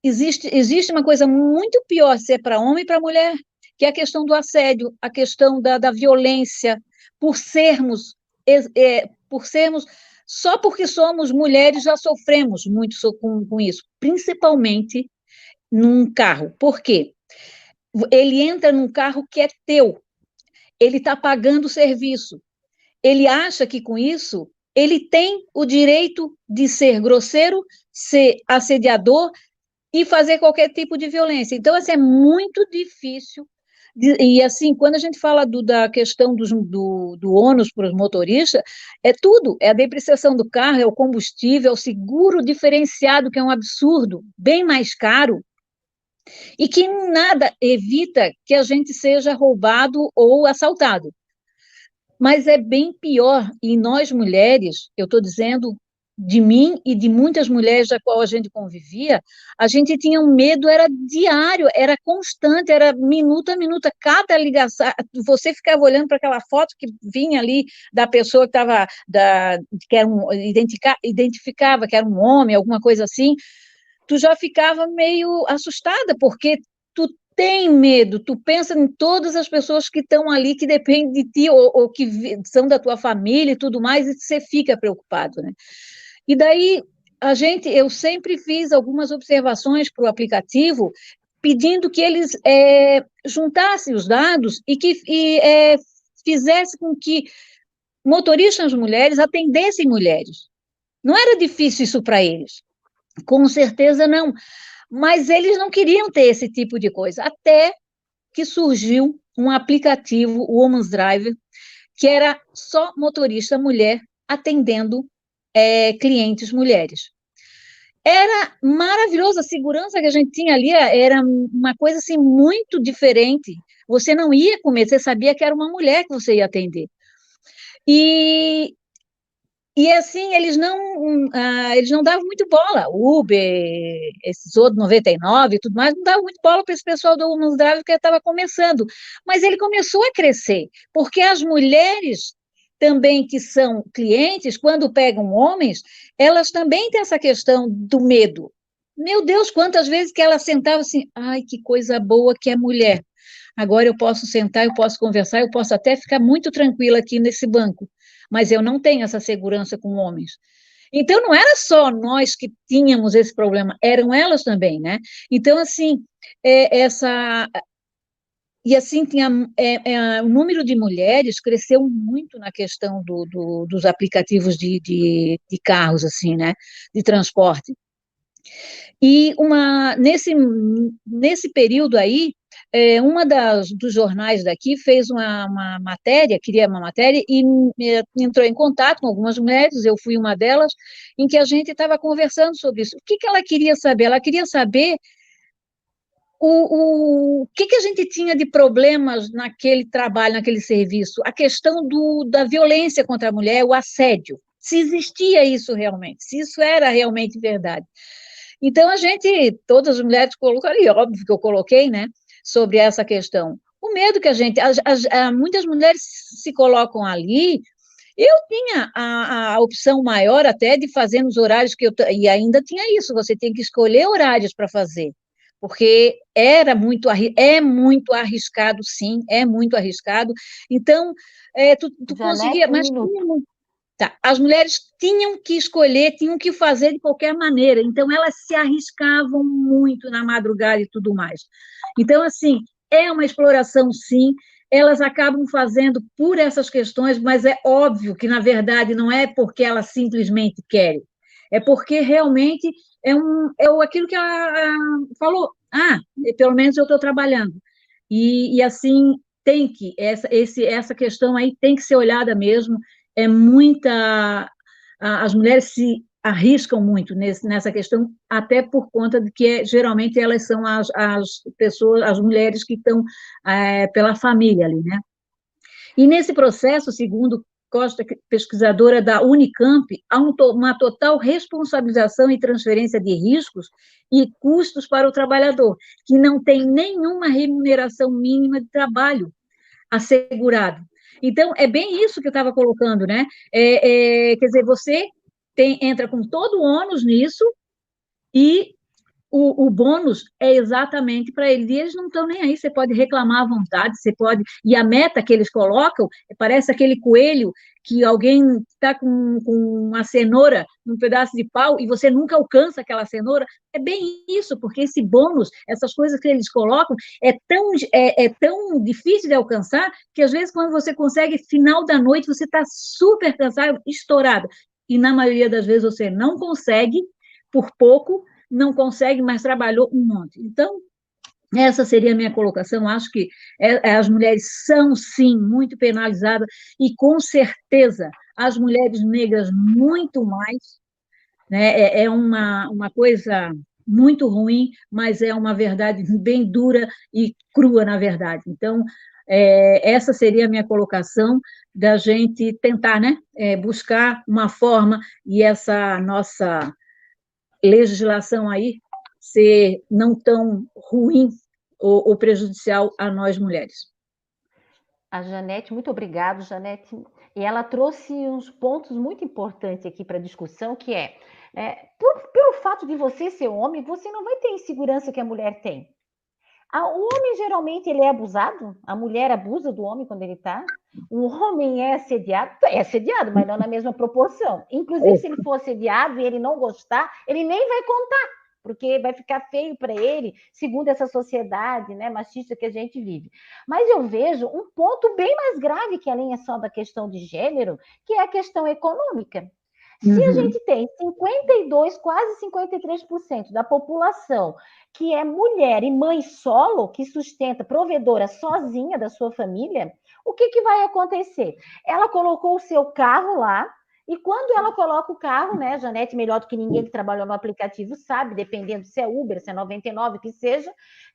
existe uma coisa muito pior se é para homem e para mulher, que é a questão do assédio, a questão da violência, por sermos, só porque somos mulheres já sofremos muito com isso, principalmente num carro. Por quê? Ele entra num carro que é teu, ele está pagando o serviço, ele acha que com isso ele tem o direito de ser grosseiro, ser assediador e fazer qualquer tipo de violência. Então, assim, é muito difícil. E, assim, quando a gente fala da questão do ônus para os motoristas, é tudo, é a depreciação do carro, é o combustível, é o seguro diferenciado, que é um absurdo, bem mais caro, e que nada evita que a gente seja roubado ou assaltado. Mas é bem pior, e nós mulheres, eu estou dizendo de mim e de muitas mulheres da qual a gente convivia, a gente tinha um medo, era diário, era constante, era minuto a minuto, cada ligação, você ficava olhando para aquela foto que vinha ali da pessoa que estava, que era identificava que era um homem, alguma coisa assim, tu já ficava meio assustada, porque tu tem medo, tu pensa em todas as pessoas que estão ali, que dependem de ti, ou que são da tua família e tudo mais, e você fica preocupado, né? E daí, eu sempre fiz algumas observações para o aplicativo, pedindo que eles juntassem os dados e que fizesse com que motoristas mulheres atendessem mulheres. Não era difícil isso para eles, com certeza não, mas eles não queriam ter esse tipo de coisa, até que surgiu um aplicativo, o Woman's Driver, que era só motorista mulher atendendo clientes mulheres. Era maravilhoso, a segurança que a gente tinha ali era uma coisa assim muito diferente. Você não ia comer, você sabia que era uma mulher que você ia atender. E assim, eles não davam muito bola. O Uber, esses outros 99 e tudo mais, não davam muito bola para esse pessoal do Women's Drive que estava começando. Mas ele começou a crescer, porque as mulheres também que são clientes, quando pegam homens, elas também têm essa questão do medo. Meu Deus, quantas vezes que ela sentava assim, ai, que coisa boa que é mulher. agora eu posso sentar, eu posso conversar, eu posso até ficar muito tranquila aqui nesse banco, mas eu não tenho essa segurança com homens. Então, não era só nós que tínhamos esse problema, eram elas também, né? Então, assim, essa... E assim, o número de mulheres cresceu muito na questão dos aplicativos de carros, assim, né? De transporte. E nesse período aí, uma dos jornais daqui fez uma matéria, queria uma matéria, e entrou em contato com algumas mulheres, eu fui uma delas, em que a gente estava conversando sobre isso. O que ela queria saber? Ela queria saber o que a gente tinha de problemas naquele trabalho, naquele serviço, a questão da violência contra a mulher, o assédio, se existia isso realmente, se isso era realmente verdade. Então, todas as mulheres colocaram, e óbvio que eu coloquei, né, sobre essa questão. O medo que muitas mulheres se colocam ali. Eu tinha a opção maior até de fazer nos horários e ainda tinha isso, você tem que escolher horários para fazer, porque é muito arriscado, sim, é muito arriscado. Então, tu Janete, conseguia, mas minuto. Tá. As mulheres tinham que escolher, tinham que fazer de qualquer maneira, então elas se arriscavam muito na madrugada e tudo mais. Então, assim, é uma exploração, sim, elas acabam fazendo por essas questões, mas é óbvio que, na verdade, não é porque elas simplesmente querem, é porque realmente aquilo que ela falou, pelo menos eu estou trabalhando. E assim, essa questão aí tem que ser olhada mesmo, as mulheres se arriscam muito nessa questão, até por conta de que geralmente elas são as pessoas, as mulheres que estão pela família ali, né? E nesse processo, segundo Costa, pesquisadora da Unicamp, há uma total responsabilização e transferência de riscos e custos para o trabalhador, que não tem nenhuma remuneração mínima de trabalho assegurado. Então, é bem isso que eu estava colocando, né? Quer dizer, você entra com todo o ônus nisso e o bônus é exatamente para eles, e eles não estão nem aí, você pode reclamar à vontade, você pode, e a meta que eles colocam, parece aquele coelho que alguém está com uma cenoura num pedaço de pau e você nunca alcança aquela cenoura, é bem isso, porque esse bônus, essas coisas que eles colocam, é tão difícil de alcançar, que às vezes quando você consegue, final da noite, você está super cansado, estourado, e na maioria das vezes você não consegue, por pouco, não consegue, mas trabalhou um monte. Então, essa seria a minha colocação. Acho que as mulheres são, sim, muito penalizadas, e com certeza as mulheres negras muito mais, né? É uma coisa muito ruim, mas é uma verdade bem dura e crua, na verdade. Então, essa seria a minha colocação, da gente tentar, né, buscar uma forma, e essa nossa legislação aí ser não tão ruim ou prejudicial a nós mulheres. A Janete, muito obrigada, Janete. E ela trouxe uns pontos muito importantes aqui para a discussão, que pelo fato de você ser homem, você não vai ter a insegurança que a mulher tem. O homem, geralmente, ele é abusado, a mulher abusa do homem quando ele está. O homem é assediado, mas não na mesma proporção. Inclusive, se ele for assediado e ele não gostar, ele nem vai contar, porque vai ficar feio para ele, segundo essa sociedade, né, machista que a gente vive. Mas eu vejo um ponto bem mais grave, que além só da questão de gênero, que é a questão econômica. Se a gente tem 52%, quase 53% da população que é mulher e mãe solo, que sustenta, provedora sozinha da sua família, o que vai acontecer? Ela colocou o seu carro lá, e quando ela coloca o carro, né, Janete, melhor do que ninguém que trabalhou no aplicativo sabe, dependendo se é Uber, se é 99, o que seja,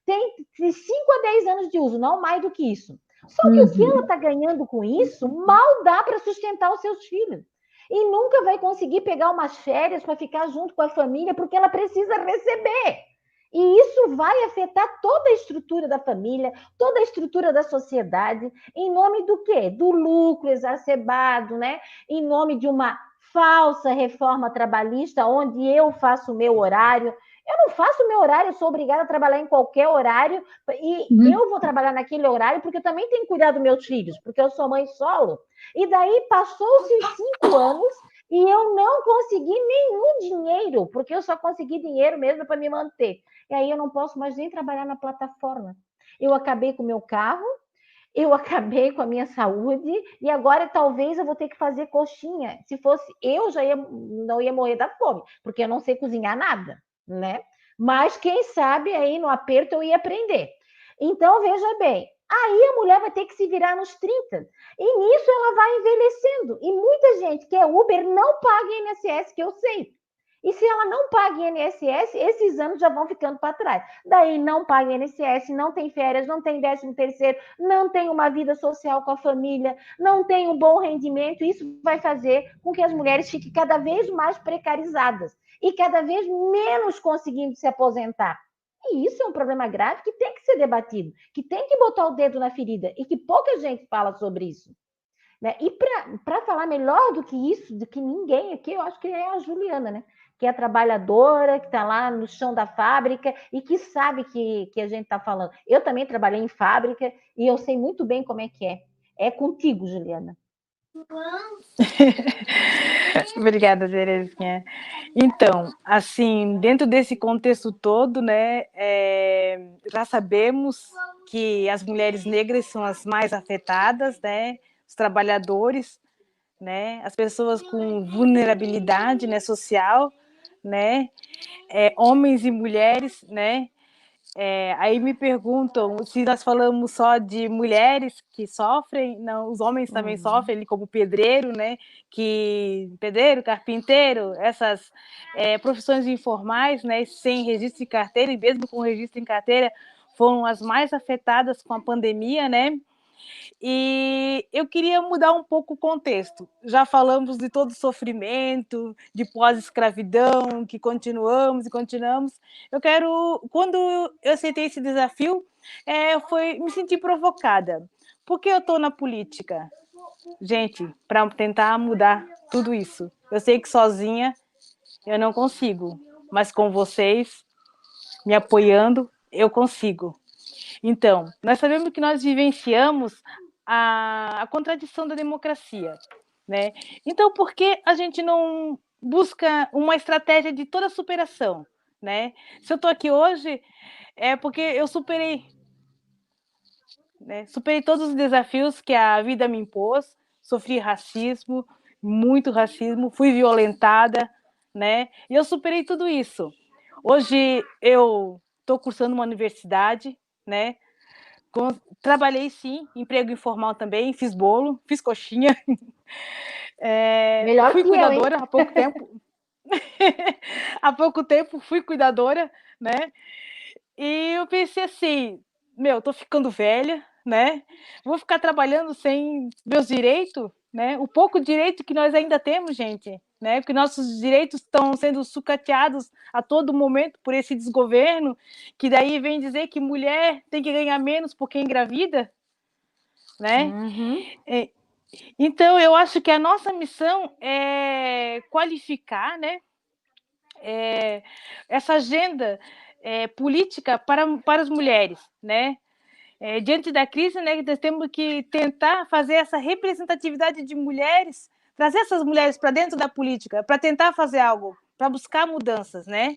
tem de 5 a 10 anos de uso, não mais do que isso. Só que o que ela está ganhando com isso, mal dá para sustentar os seus filhos. E nunca vai conseguir pegar umas férias para ficar junto com a família, porque ela precisa receber. E isso vai afetar toda a estrutura da família, toda a estrutura da sociedade, em nome do quê? Do lucro exacerbado, né? Em nome de uma falsa reforma trabalhista, onde eu faço o meu horário. Eu não faço o meu horário, eu sou obrigada a trabalhar em qualquer horário, e eu vou trabalhar naquele horário porque eu também tenho que cuidar dos meus filhos, porque eu sou mãe solo. E daí passou-se os 5 anos e eu não consegui nenhum dinheiro, porque eu só consegui dinheiro mesmo para me manter. E aí eu não posso mais nem trabalhar na plataforma. Eu acabei com o meu carro, eu acabei com a minha saúde e agora talvez eu vou ter que fazer coxinha. Se fosse eu, não ia morrer da fome, porque eu não sei cozinhar nada, né? Mas quem sabe aí no aperto eu ia aprender. Então, veja bem, aí a mulher vai ter que se virar nos 30. E nisso ela vai envelhecendo. E muita gente que é Uber não paga INSS, que eu sei. E se ela não paga INSS, esses anos já vão ficando para trás. Daí não paga INSS, não tem férias, não tem 13º, não tem uma vida social com a família, não tem um bom rendimento. Isso vai fazer com que as mulheres fiquem cada vez mais precarizadas e cada vez menos conseguindo se aposentar. E isso é um problema grave que tem que ser debatido, que tem que botar o dedo na ferida e que pouca gente fala sobre isso. Né? E para falar melhor do que isso, do que ninguém aqui, eu acho que é a Juliana, né? Que é trabalhadora, que está lá no chão da fábrica e que sabe que a gente está falando. Eu também trabalhei em fábrica e eu sei muito bem como é que é. É contigo, Juliana. Obrigada, Terezinha. Então, assim, dentro desse contexto todo, né, já sabemos que as mulheres negras são as mais afetadas, né, os trabalhadores, né, as pessoas com vulnerabilidade, né, social, né, homens e mulheres, né. Aí me perguntam se nós falamos só de mulheres que sofrem, não, os homens também sofrem, como pedreiro, né? Pedreiro, carpinteiro, essas profissões informais, né? Sem registro em carteira, e mesmo com registro em carteira, foram as mais afetadas com a pandemia, né? E eu queria mudar um pouco o contexto. Já falamos de todo o sofrimento, de pós-escravidão, que continuamos e continuamos. Quando eu aceitei esse desafio, foi me sentir provocada. Por que eu estou na política? Gente, para tentar mudar tudo isso. Eu sei que sozinha eu não consigo, mas com vocês me apoiando, eu consigo. Então, nós sabemos que nós vivenciamos a contradição da democracia, né? Então, por que a gente não busca uma estratégia de toda superação, né? Se eu estou aqui hoje, é porque eu superei, né? Superei todos os desafios que a vida me impôs, sofri racismo, muito racismo, fui violentada, né? E eu superei tudo isso. Hoje eu estou cursando uma universidade, né? Trabalhei, sim, emprego informal também, fiz bolo, fiz coxinha. Melhor fui que eu, cuidadora hein? há pouco tempo. Há pouco tempo fui cuidadora, né? E eu pensei assim, tô ficando velha, né? Vou ficar trabalhando sem meus direitos, né? O pouco direito que nós ainda temos, gente, né? Porque nossos direitos estão sendo sucateados a todo momento por esse desgoverno, que daí vem dizer que mulher tem que ganhar menos porque engravida, né? Uhum. Então, eu acho que a nossa missão é qualificar, né, essa agenda política para as mulheres, né? Diante da crise, né, nós temos que tentar fazer essa representatividade de mulheres, trazer essas mulheres para dentro da política, para tentar fazer algo, para buscar mudanças, né?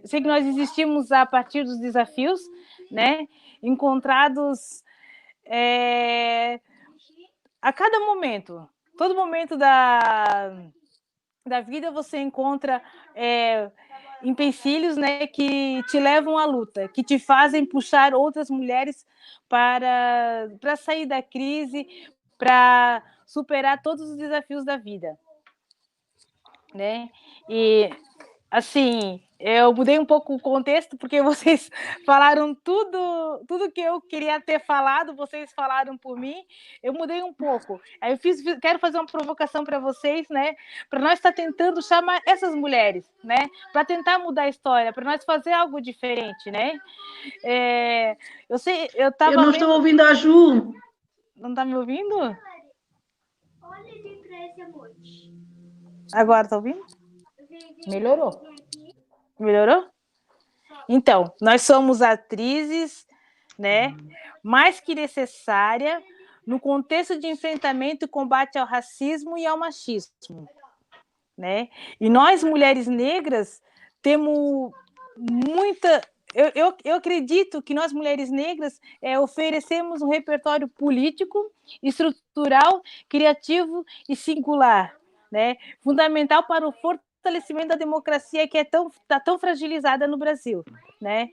Sei que nós existimos a partir dos desafios, né, encontrados a cada momento, todo momento da vida você encontra empecilhos, né, que te levam à luta, que te fazem puxar outras mulheres para sair da crise, para superar todos os desafios da vida, né? E assim, eu mudei um pouco o contexto, porque vocês falaram tudo que eu queria ter falado, vocês falaram por mim, eu mudei um pouco. Aí quero fazer uma provocação para vocês, né? Para nós estar tentando chamar essas mulheres, né? Para tentar mudar a história, para nós fazer algo diferente, né? Eu sei, eu estava. Eu não estou ouvindo a Ju. Não está me ouvindo? Olha ali para esse emoji. Agora tá ouvindo? Melhorou. Melhorou? Então, nós somos atrizes, né, mais que necessária no contexto de enfrentamento e combate ao racismo e ao machismo, né? E nós, mulheres negras, temos muita... Eu acredito que nós, mulheres negras, oferecemos um repertório político, estrutural, criativo e singular, né? Fundamental para o fortalecimento da democracia que está tão fragilizada no Brasil, né?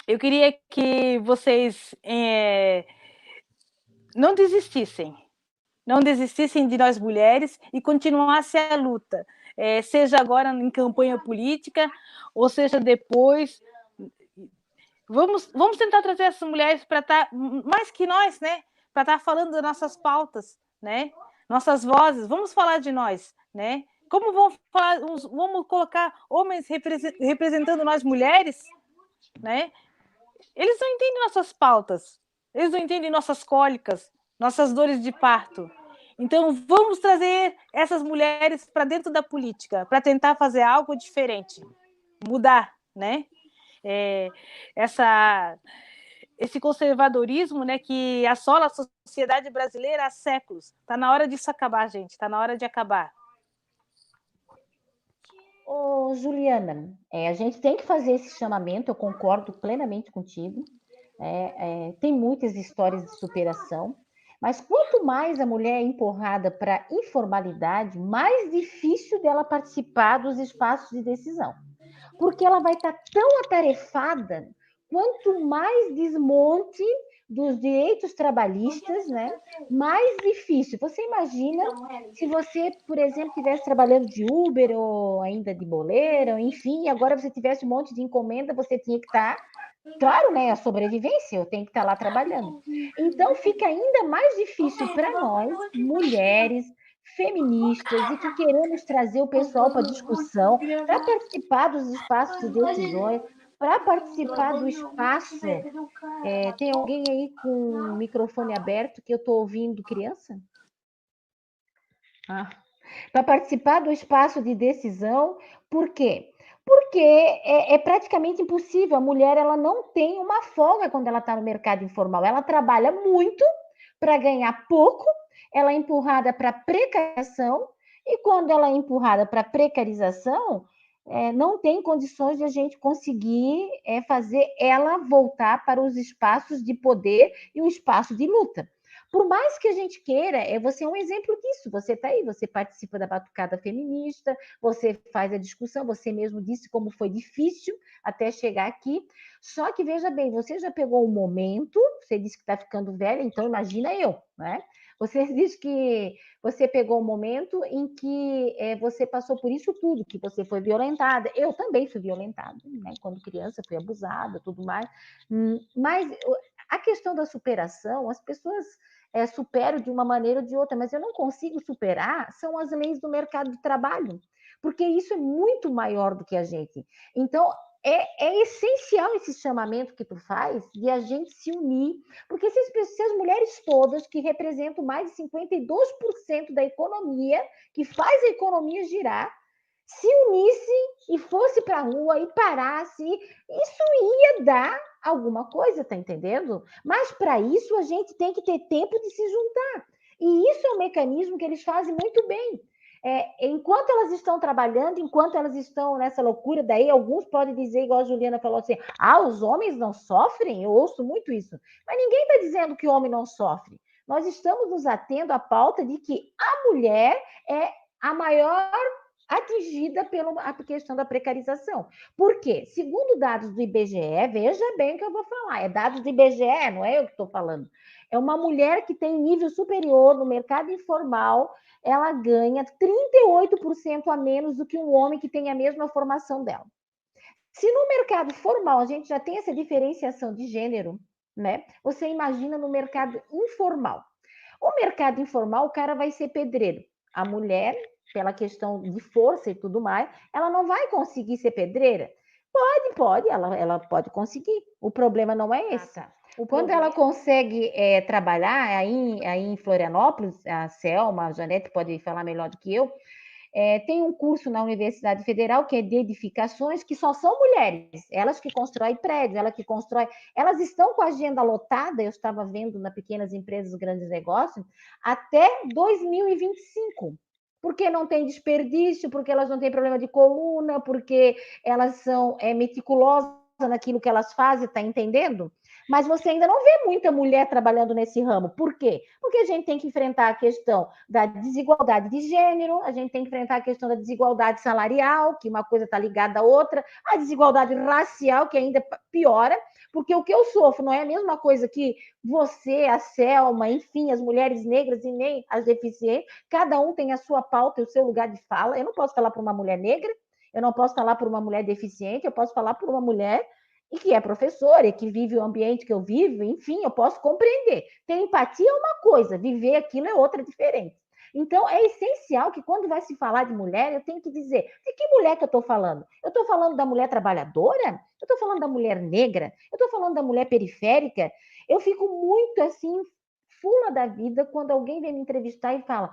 Eu queria que vocês não desistissem de nós mulheres e continuassem a luta, seja agora em campanha política, ou seja depois. Vamos tentar trazer essas mulheres para estar, mais que nós, né? Para estar falando das nossas pautas, né? Nossas vozes, vamos falar de nós, né? Como vamos colocar homens representando nós mulheres, né? Eles não entendem nossas pautas, eles não entendem nossas cólicas, nossas dores de parto. Então, vamos trazer essas mulheres para dentro da política, para tentar fazer algo diferente, mudar, né? Esse conservadorismo, né, que assola a sociedade brasileira há séculos. Está na hora disso acabar, gente. Está na hora de acabar. Ô, Juliana, a gente tem que fazer esse chamamento, eu concordo plenamente contigo. Tem muitas histórias de superação, mas quanto mais a mulher é empurrada para a informalidade, mais difícil dela participar dos espaços de decisão. Porque ela vai estar tão atarefada, quanto mais desmonte dos direitos trabalhistas, né, mais difícil. Você imagina se você, por exemplo, estivesse trabalhando de Uber ou ainda de boleira, enfim, agora você tivesse um monte de encomenda, você tinha que estar, claro, né, a sobrevivência, eu tenho que estar lá trabalhando. Então fica ainda mais difícil para nós, mulheres, feministas e que queremos trazer o pessoal para discussão, para participar dos espaços de decisões, para participar do espaço. Tem alguém aí com o microfone aberto que eu estou ouvindo criança? Para participar do espaço de decisão, por quê? Porque é praticamente impossível. A mulher ela não tem uma folga quando ela está no mercado informal. Ela trabalha muito para ganhar pouco, ela é empurrada para a precarização, e quando ela é empurrada para a precarização, não tem condições de a gente conseguir fazer ela voltar para os espaços de poder e o espaço de luta. Por mais que a gente queira, você é um exemplo disso. Você está aí, você participa da batucada feminista, você faz a discussão, você mesmo disse como foi difícil até chegar aqui. Só que, veja bem, você já pegou um momento, você disse que está ficando velha, então imagina eu, né? Você disse que você pegou um momento em que você passou por isso tudo, que você foi violentada. Eu também fui violentada, né? Quando criança fui abusada, tudo mais. Mas a questão da superação, as pessoas superam de uma maneira ou de outra, mas eu não consigo superar, são as leis do mercado de trabalho, porque isso é muito maior do que a gente. Então, é essencial esse chamamento que tu faz de a gente se unir, porque se as mulheres todas, que representam mais de 52% da economia, que faz a economia girar, se unissem e fosse para a rua e parasse, isso ia dar alguma coisa, tá entendendo? Mas para isso a gente tem que ter tempo de se juntar. E isso é um mecanismo que eles fazem muito bem. Enquanto elas estão trabalhando, enquanto elas estão nessa loucura, daí alguns podem dizer, igual a Juliana falou assim, os homens não sofrem? Eu ouço muito isso. Mas ninguém está dizendo que o homem não sofre. Nós estamos nos atendo à pauta de que a mulher é a maior atingida pela questão da precarização. Por quê? Segundo dados do IBGE, veja bem o que eu vou falar, é dados do IBGE, não é eu que estou falando. É uma mulher que tem nível superior no mercado informal, ela ganha 38% a menos do que um homem que tem a mesma formação dela. Se no mercado formal a gente já tem essa diferenciação de gênero, né? Você imagina no mercado informal. O mercado informal, o cara vai ser pedreiro. A mulher, pela questão de força e tudo mais, ela não vai conseguir ser pedreira? Pode, ela pode conseguir. O problema não é esse. Quando ela consegue trabalhar aí em Florianópolis, a Selma, a Janete pode falar melhor do que eu, tem um curso na Universidade Federal que é de edificações, que só são mulheres, elas que constroem prédios, elas estão com a agenda lotada, eu estava vendo na Pequenas Empresas, Grandes Negócios, até 2025. Porque não tem desperdício, porque elas não têm problema de coluna, porque elas são meticulosas naquilo que elas fazem, tá entendendo? Mas você ainda não vê muita mulher trabalhando nesse ramo. Por quê? Porque a gente tem que enfrentar a questão da desigualdade de gênero, a gente tem que enfrentar a questão da desigualdade salarial, que uma coisa está ligada à outra, a desigualdade racial, que ainda piora, porque o que eu sofro não é a mesma coisa que você, a Selma, enfim, as mulheres negras e nem as deficientes, cada um tem a sua pauta e o seu lugar de fala. Eu não posso falar para uma mulher negra, eu não posso falar por uma mulher deficiente, eu posso falar por uma mulher e que é professora, e que vive o ambiente que eu vivo, enfim, eu posso compreender. Ter empatia é uma coisa, viver aquilo é outra diferente. Então, é essencial que quando vai se falar de mulher, eu tenho que dizer, de que mulher que eu estou falando? Eu estou falando da mulher trabalhadora? Eu estou falando da mulher negra? Eu estou falando da mulher periférica? Eu fico muito, assim, fula da vida quando alguém vem me entrevistar e fala,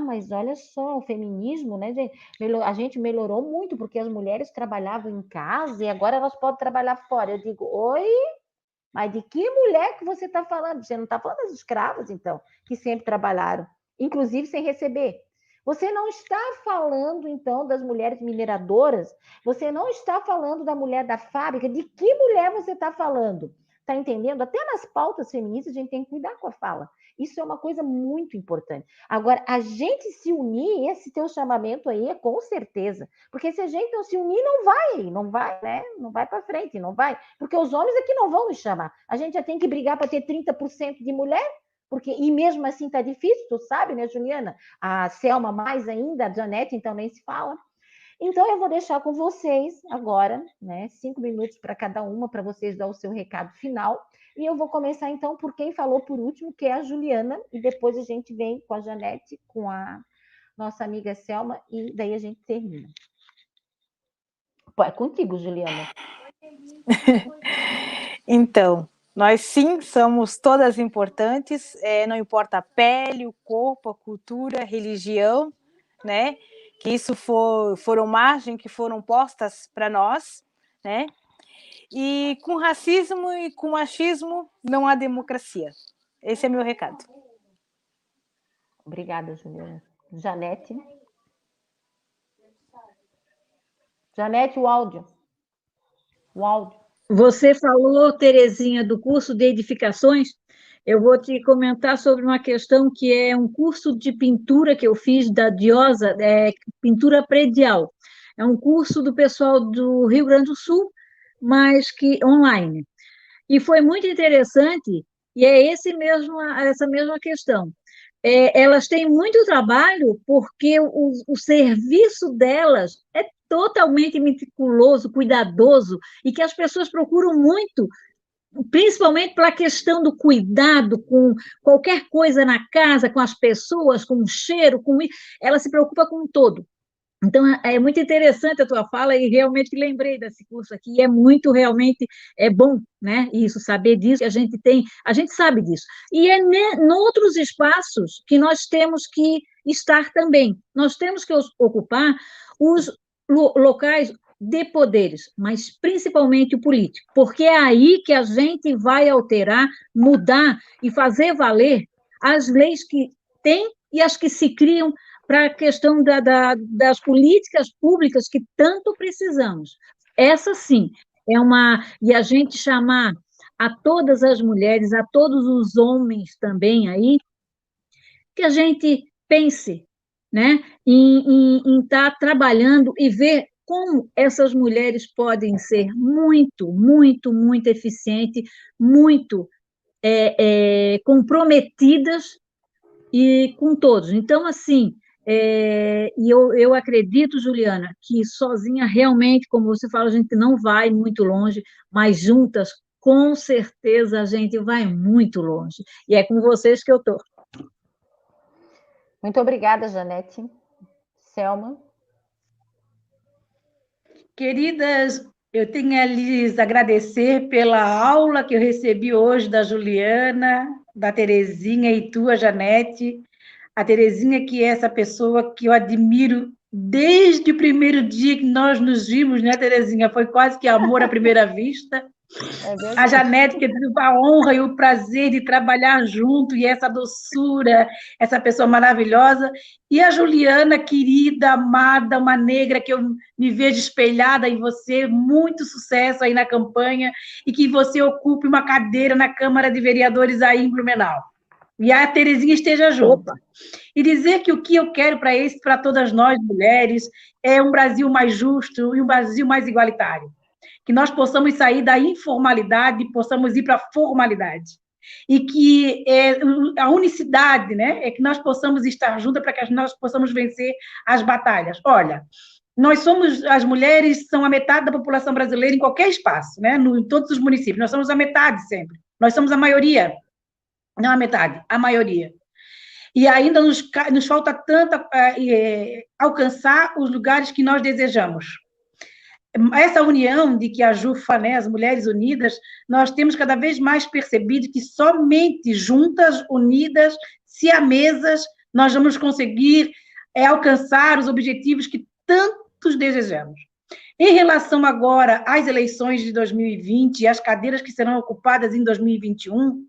mas olha só, o feminismo, né, gente? A gente melhorou muito, porque as mulheres trabalhavam em casa e agora elas podem trabalhar fora. Eu digo, oi, mas de que mulher que você está falando? Você não está falando das escravas, então, que sempre trabalharam, inclusive sem receber. Você não está falando, então, das mulheres mineradoras, você não está falando da mulher da fábrica, de que mulher você está falando? Está entendendo? Até nas pautas feministas a gente tem que cuidar com a fala. Isso é uma coisa muito importante. Agora, a gente se unir, esse teu chamamento aí é com certeza. Porque se a gente não se unir, não vai, né? Não vai para frente, não vai. Porque os homens aqui não vão nos chamar. A gente já tem que brigar para ter 30% de mulher, e mesmo assim tá difícil, tu sabe, né, Juliana? A Selma mais ainda, a Janete, então nem se fala. Então eu vou deixar com vocês agora, né, 5 minutos para cada uma, para vocês dar o seu recado final. E eu vou começar então por quem falou por último, que é a Juliana, e depois a gente vem com a Janete, com a nossa amiga Selma, e daí a gente termina. Pô, é contigo, Juliana. Então, nós sim somos todas importantes, não importa a pele, o corpo, a cultura, a religião, né? Que isso foram margens que foram postas para nós, né? E com racismo e com machismo não há democracia. Esse é meu recado. Obrigada, Juliana. Janete. Janete, o áudio. O áudio. Você falou, Terezinha, do curso de edificações. Eu vou te comentar sobre uma questão que é um curso de pintura que eu fiz da Diosa, pintura predial. É um curso do pessoal do Rio Grande do Sul, mas que online. E foi muito interessante, e é essa mesma questão. Elas têm muito trabalho porque o serviço delas é totalmente meticuloso, cuidadoso, e que as pessoas procuram muito, principalmente pela questão do cuidado com qualquer coisa na casa, com as pessoas, com o cheiro, ela se preocupa com o todo. Então, é muito interessante a tua fala e realmente lembrei desse curso aqui, e é muito, realmente, bom, né, isso, saber disso, que a gente sabe disso. E é noutros espaços que nós temos que estar também, nós temos que ocupar os locais de poderes, mas principalmente o político, porque é aí que a gente vai alterar, mudar e fazer valer as leis que tem e as que se criam para a questão das políticas públicas que tanto precisamos. Essa, sim, e a gente chamar a todas as mulheres, a todos os homens também aí, que a gente pense, né, em estar trabalhando e ver como essas mulheres podem ser muito, muito, muito eficientes, muito comprometidas e com todos. Então, assim, e eu acredito, Juliana, que sozinha realmente, como você fala, a gente não vai muito longe, mas juntas, com certeza, a gente vai muito longe. E é com vocês que eu estou. Muito obrigada, Janete. Selma? Queridas, Eu tenho a lhes agradecer pela aula que eu recebi hoje da Juliana, da Terezinha e tua, Janete. A Terezinha, que é essa pessoa que eu admiro desde o primeiro dia que nós nos vimos, né, Terezinha? Foi quase que amor à primeira vista. A Janete, que eu tive a honra e o prazer de trabalhar junto, e essa doçura, essa pessoa maravilhosa. E a Juliana, querida, amada, uma negra que eu me vejo espelhada em você, muito sucesso aí na campanha, e que você ocupe uma cadeira na Câmara de Vereadores aí em Blumenau. E a Terezinha esteja junto. Opa. E dizer que o que eu quero para todas nós, mulheres, é um Brasil mais justo e um Brasil mais igualitário. Que nós possamos sair da informalidade e possamos ir para a formalidade. E que a unicidade, né, é que nós possamos estar juntas para que nós possamos vencer as batalhas. Olha, nós somos, as mulheres são a metade da população brasileira em qualquer espaço, né, em todos os municípios, nós somos a metade sempre. Nós somos a maioria, não a metade, a maioria. E ainda nos falta tanto alcançar os lugares que nós desejamos. Essa união de que a JUFA, né, as Mulheres Unidas, nós temos cada vez mais percebido que somente juntas, unidas, siamesas, nós vamos conseguir alcançar os objetivos que tantos desejamos. Em relação agora às eleições de 2020 e às cadeiras que serão ocupadas em 2021,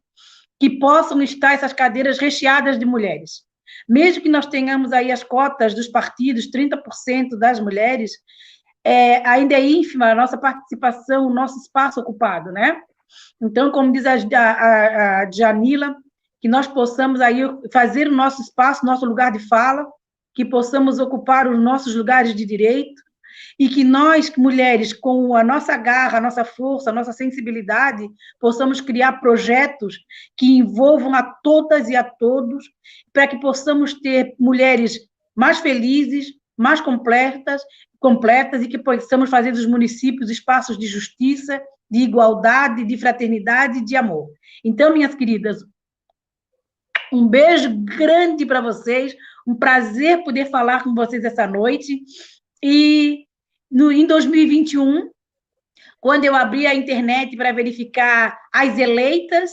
que possam estar essas cadeiras recheadas de mulheres. Mesmo que nós tenhamos aí as cotas dos partidos, 30% das mulheres, ainda é ínfima a nossa participação, o nosso espaço ocupado, né? Então, como diz a Janila, que nós possamos aí fazer o nosso espaço, nosso lugar de fala, que possamos ocupar os nossos lugares de direito, e que nós, mulheres, com a nossa garra, a nossa força, a nossa sensibilidade, possamos criar projetos que envolvam a todas e a todos, para que possamos ter mulheres mais felizes, mais completas, e que possamos fazer dos municípios espaços de justiça, de igualdade, de fraternidade e de amor. Então, minhas queridas, um beijo grande para vocês, um prazer poder falar com vocês essa noite, e em 2021, quando eu abri a internet para verificar as eleitas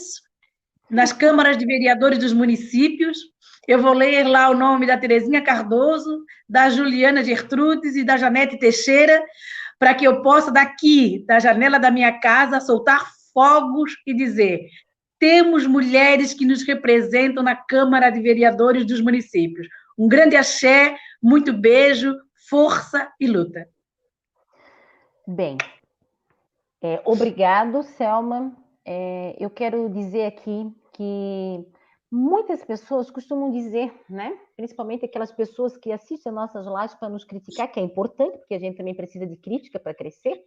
nas câmaras de vereadores dos municípios, eu vou ler lá o nome da Terezinha Cardoso, da Juliana Gertrudes e da Janete Teixeira, para que eu possa, daqui, da janela da minha casa, soltar fogos e dizer: temos mulheres que nos representam na Câmara de Vereadores dos municípios. Um grande axé, muito beijo, força e luta. Bem, obrigado, Selma. Eu quero dizer aqui que muitas pessoas costumam dizer, né, principalmente aquelas pessoas que assistem nossas lives para nos criticar, que é importante, porque a gente também precisa de crítica para crescer,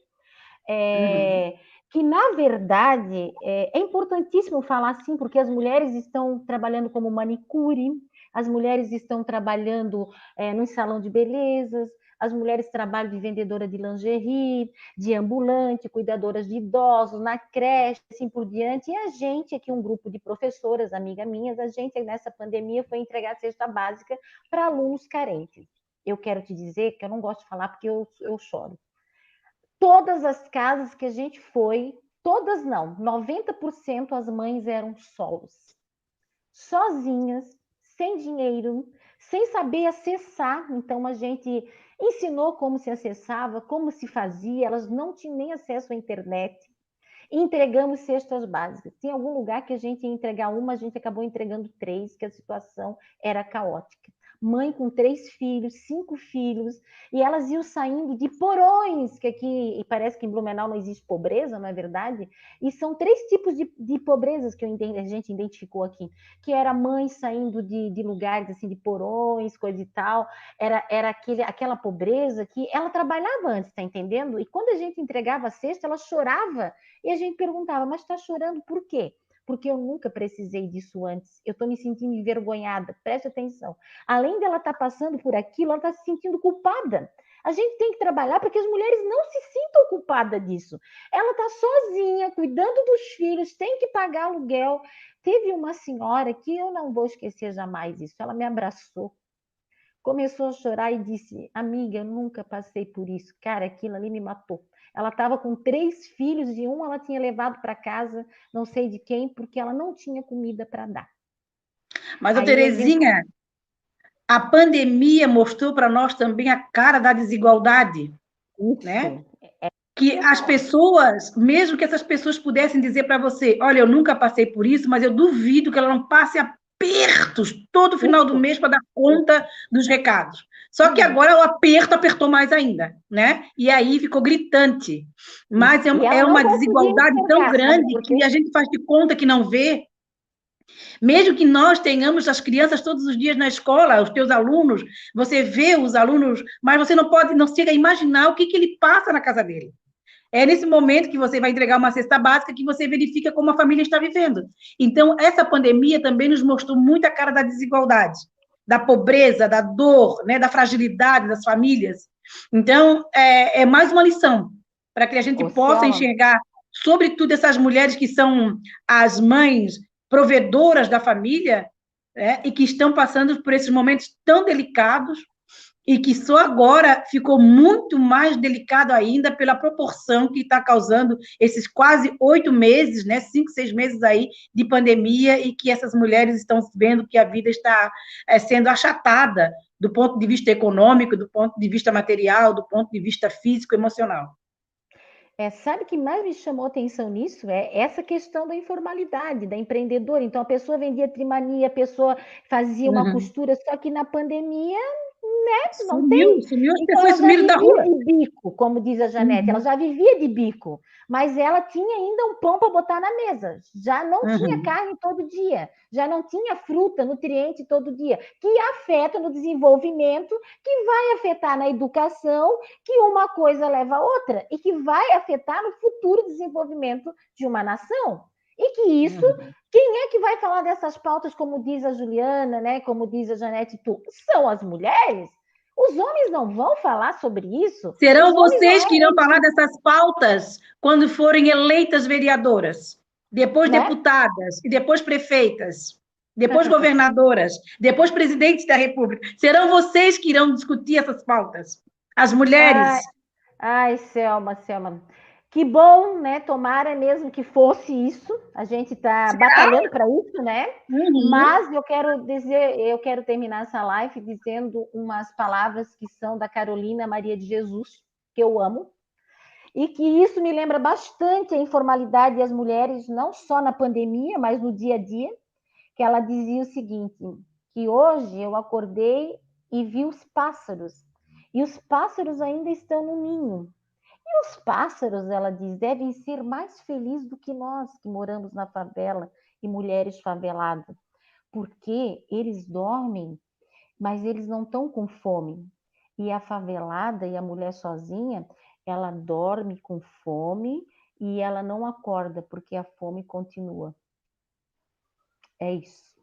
que, na verdade, é importantíssimo falar assim, porque as mulheres estão trabalhando como manicure, as mulheres estão trabalhando no salão de belezas, as mulheres trabalham de vendedora de lingerie, de ambulante, cuidadoras de idosos, na creche, assim por diante. E a gente aqui, um grupo de professoras, amigas minhas, a gente nessa pandemia foi entregar a cesta básica para alunos carentes. Eu quero te dizer que eu não gosto de falar porque eu choro. Todas as casas que a gente foi, todas não, 90% as mães eram solos, sozinhas, sem dinheiro, sem saber acessar. Então a gente ensinou como se acessava, como se fazia, elas não tinham nem acesso à internet. Entregamos cestas básicas. Tem algum lugar que a gente ia entregar uma, a gente acabou entregando 3, que a situação era caótica. Mãe com 3 filhos, 5 filhos, e elas iam saindo de porões, que aqui parece que em Blumenau não existe pobreza, não é verdade? E são 3 tipos de pobrezas que a gente identificou aqui, que era mãe saindo de lugares assim, de porões, coisa e tal, era aquela pobreza que ela trabalhava antes, tá entendendo? E quando a gente entregava a cesta, ela chorava, e a gente perguntava, mas está chorando por quê? Porque eu nunca precisei disso antes. Eu estou me sentindo envergonhada. Preste atenção. Além dela estar passando por aquilo, ela está se sentindo culpada. A gente tem que trabalhar para que as mulheres não se sintam culpadas disso. Ela está sozinha, cuidando dos filhos, tem que pagar aluguel. Teve uma senhora que eu não vou esquecer jamais isso. Ela me abraçou começou a chorar e disse: amiga, eu nunca passei por isso. Cara, aquilo ali me matou. Ela estava com 3 filhos e um ela tinha levado para casa, não sei de quem, porque ela não tinha comida para dar. Mas, Aí Terezinha, a pandemia mostrou para nós também a cara da desigualdade, né? Que as pessoas, mesmo que essas pessoas pudessem dizer para você, olha, eu nunca passei por isso, mas eu duvido que ela não passe apertos todo final do mês para dar conta dos recados. Só que agora o aperto apertou mais ainda, né? E aí ficou gritante. Mas é uma desigualdade tão grande que a gente faz de conta que não vê. Mesmo que nós tenhamos as crianças todos os dias na escola, os teus alunos, você vê os alunos, mas você não chega a imaginar o que ele passa na casa dele. É nesse momento que você vai entregar uma cesta básica que você verifica como a família está vivendo. Então, essa pandemia também nos mostrou muito a cara da desigualdade, da pobreza, da dor, né, da fragilidade das famílias. Então, é mais uma lição para que a gente possa enxergar, sobretudo, essas mulheres que são as mães provedoras da família, né, e que estão passando por esses momentos tão delicados, e que só agora ficou muito mais delicado ainda pela proporção que está causando esses quase 8 meses, né, 5, 6 meses aí de pandemia, e que essas mulheres estão vendo que a vida está sendo achatada do ponto de vista econômico, do ponto de vista material, do ponto de vista físico, emocional. Sabe o que mais me chamou atenção nisso? É essa questão da informalidade, da empreendedora. Então, a pessoa vendia trimania, a pessoa fazia uma costura, só que na pandemia, né, não sumiu, as pessoas sumiram da rua. Ela já vivia de bico, como diz a Janete, ela já vivia de bico, mas ela tinha ainda um pão para botar na mesa, já não tinha carne todo dia, já não tinha fruta, nutriente todo dia, que afeta no desenvolvimento, que vai afetar na educação, que uma coisa leva a outra, e que vai afetar no futuro desenvolvimento de uma nação. E que isso, quem é que vai falar dessas pautas, como diz a Juliana, né? Como diz a Janete, são as mulheres? Os homens não vão falar sobre isso? Serão vocês que irão falar dessas pautas quando forem eleitas vereadoras, depois deputadas, e depois prefeitas, depois governadoras, depois presidentes da República. Serão vocês que irão discutir essas pautas, as mulheres. Ai, Selma. Que bom, né? Tomara mesmo que fosse isso. A gente está batalhando para isso, né? Mas eu quero terminar essa live dizendo umas palavras que são da Carolina Maria de Jesus, que eu amo, e que isso me lembra bastante a informalidade das mulheres, não só na pandemia, mas no dia a dia, que ela dizia o seguinte, que hoje eu acordei e vi os pássaros, e os pássaros ainda estão no ninho. E os pássaros, ela diz, devem ser mais felizes do que nós que moramos na favela e mulheres faveladas, porque eles dormem, mas eles não estão com fome. E a favelada e a mulher sozinha, ela dorme com fome e ela não acorda, porque a fome continua. É isso.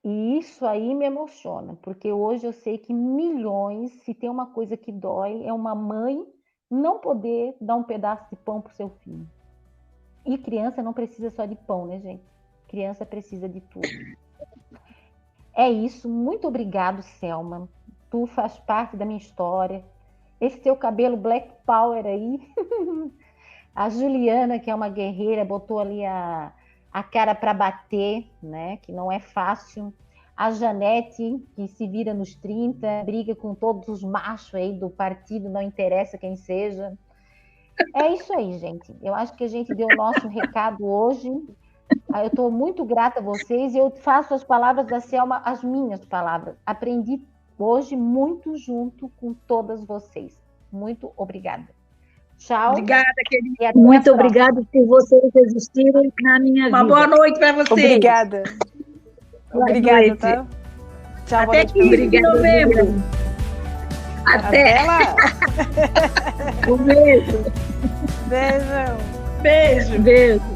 E isso aí me emociona, porque hoje eu sei que milhões, se tem uma coisa que dói, é uma mãe não poder dar um pedaço de pão para o seu filho. E criança não precisa só de pão, né, gente? Criança precisa de tudo. É isso. Muito obrigado, Selma. Tu faz parte da minha história. Esse teu cabelo Black Power aí. A Juliana, que é uma guerreira, botou ali a cara para bater, né? Que não é fácil. A Janete, que se vira nos 30, briga com todos os machos aí do partido, não interessa quem seja. É isso aí, gente. Eu acho que a gente deu o nosso recado hoje. Eu estou muito grata a vocês e eu faço as palavras da Selma as minhas palavras. Aprendi hoje muito junto com todas vocês. Muito obrigada. Tchau. Obrigada, querida. Muito obrigada por vocês existirem na minha vida. Uma boa noite para vocês. Obrigada. Obrigada, tá? Tchau, até 15 de novembro. Até lá. Um beijo. Beijão. Beijo. Beijo.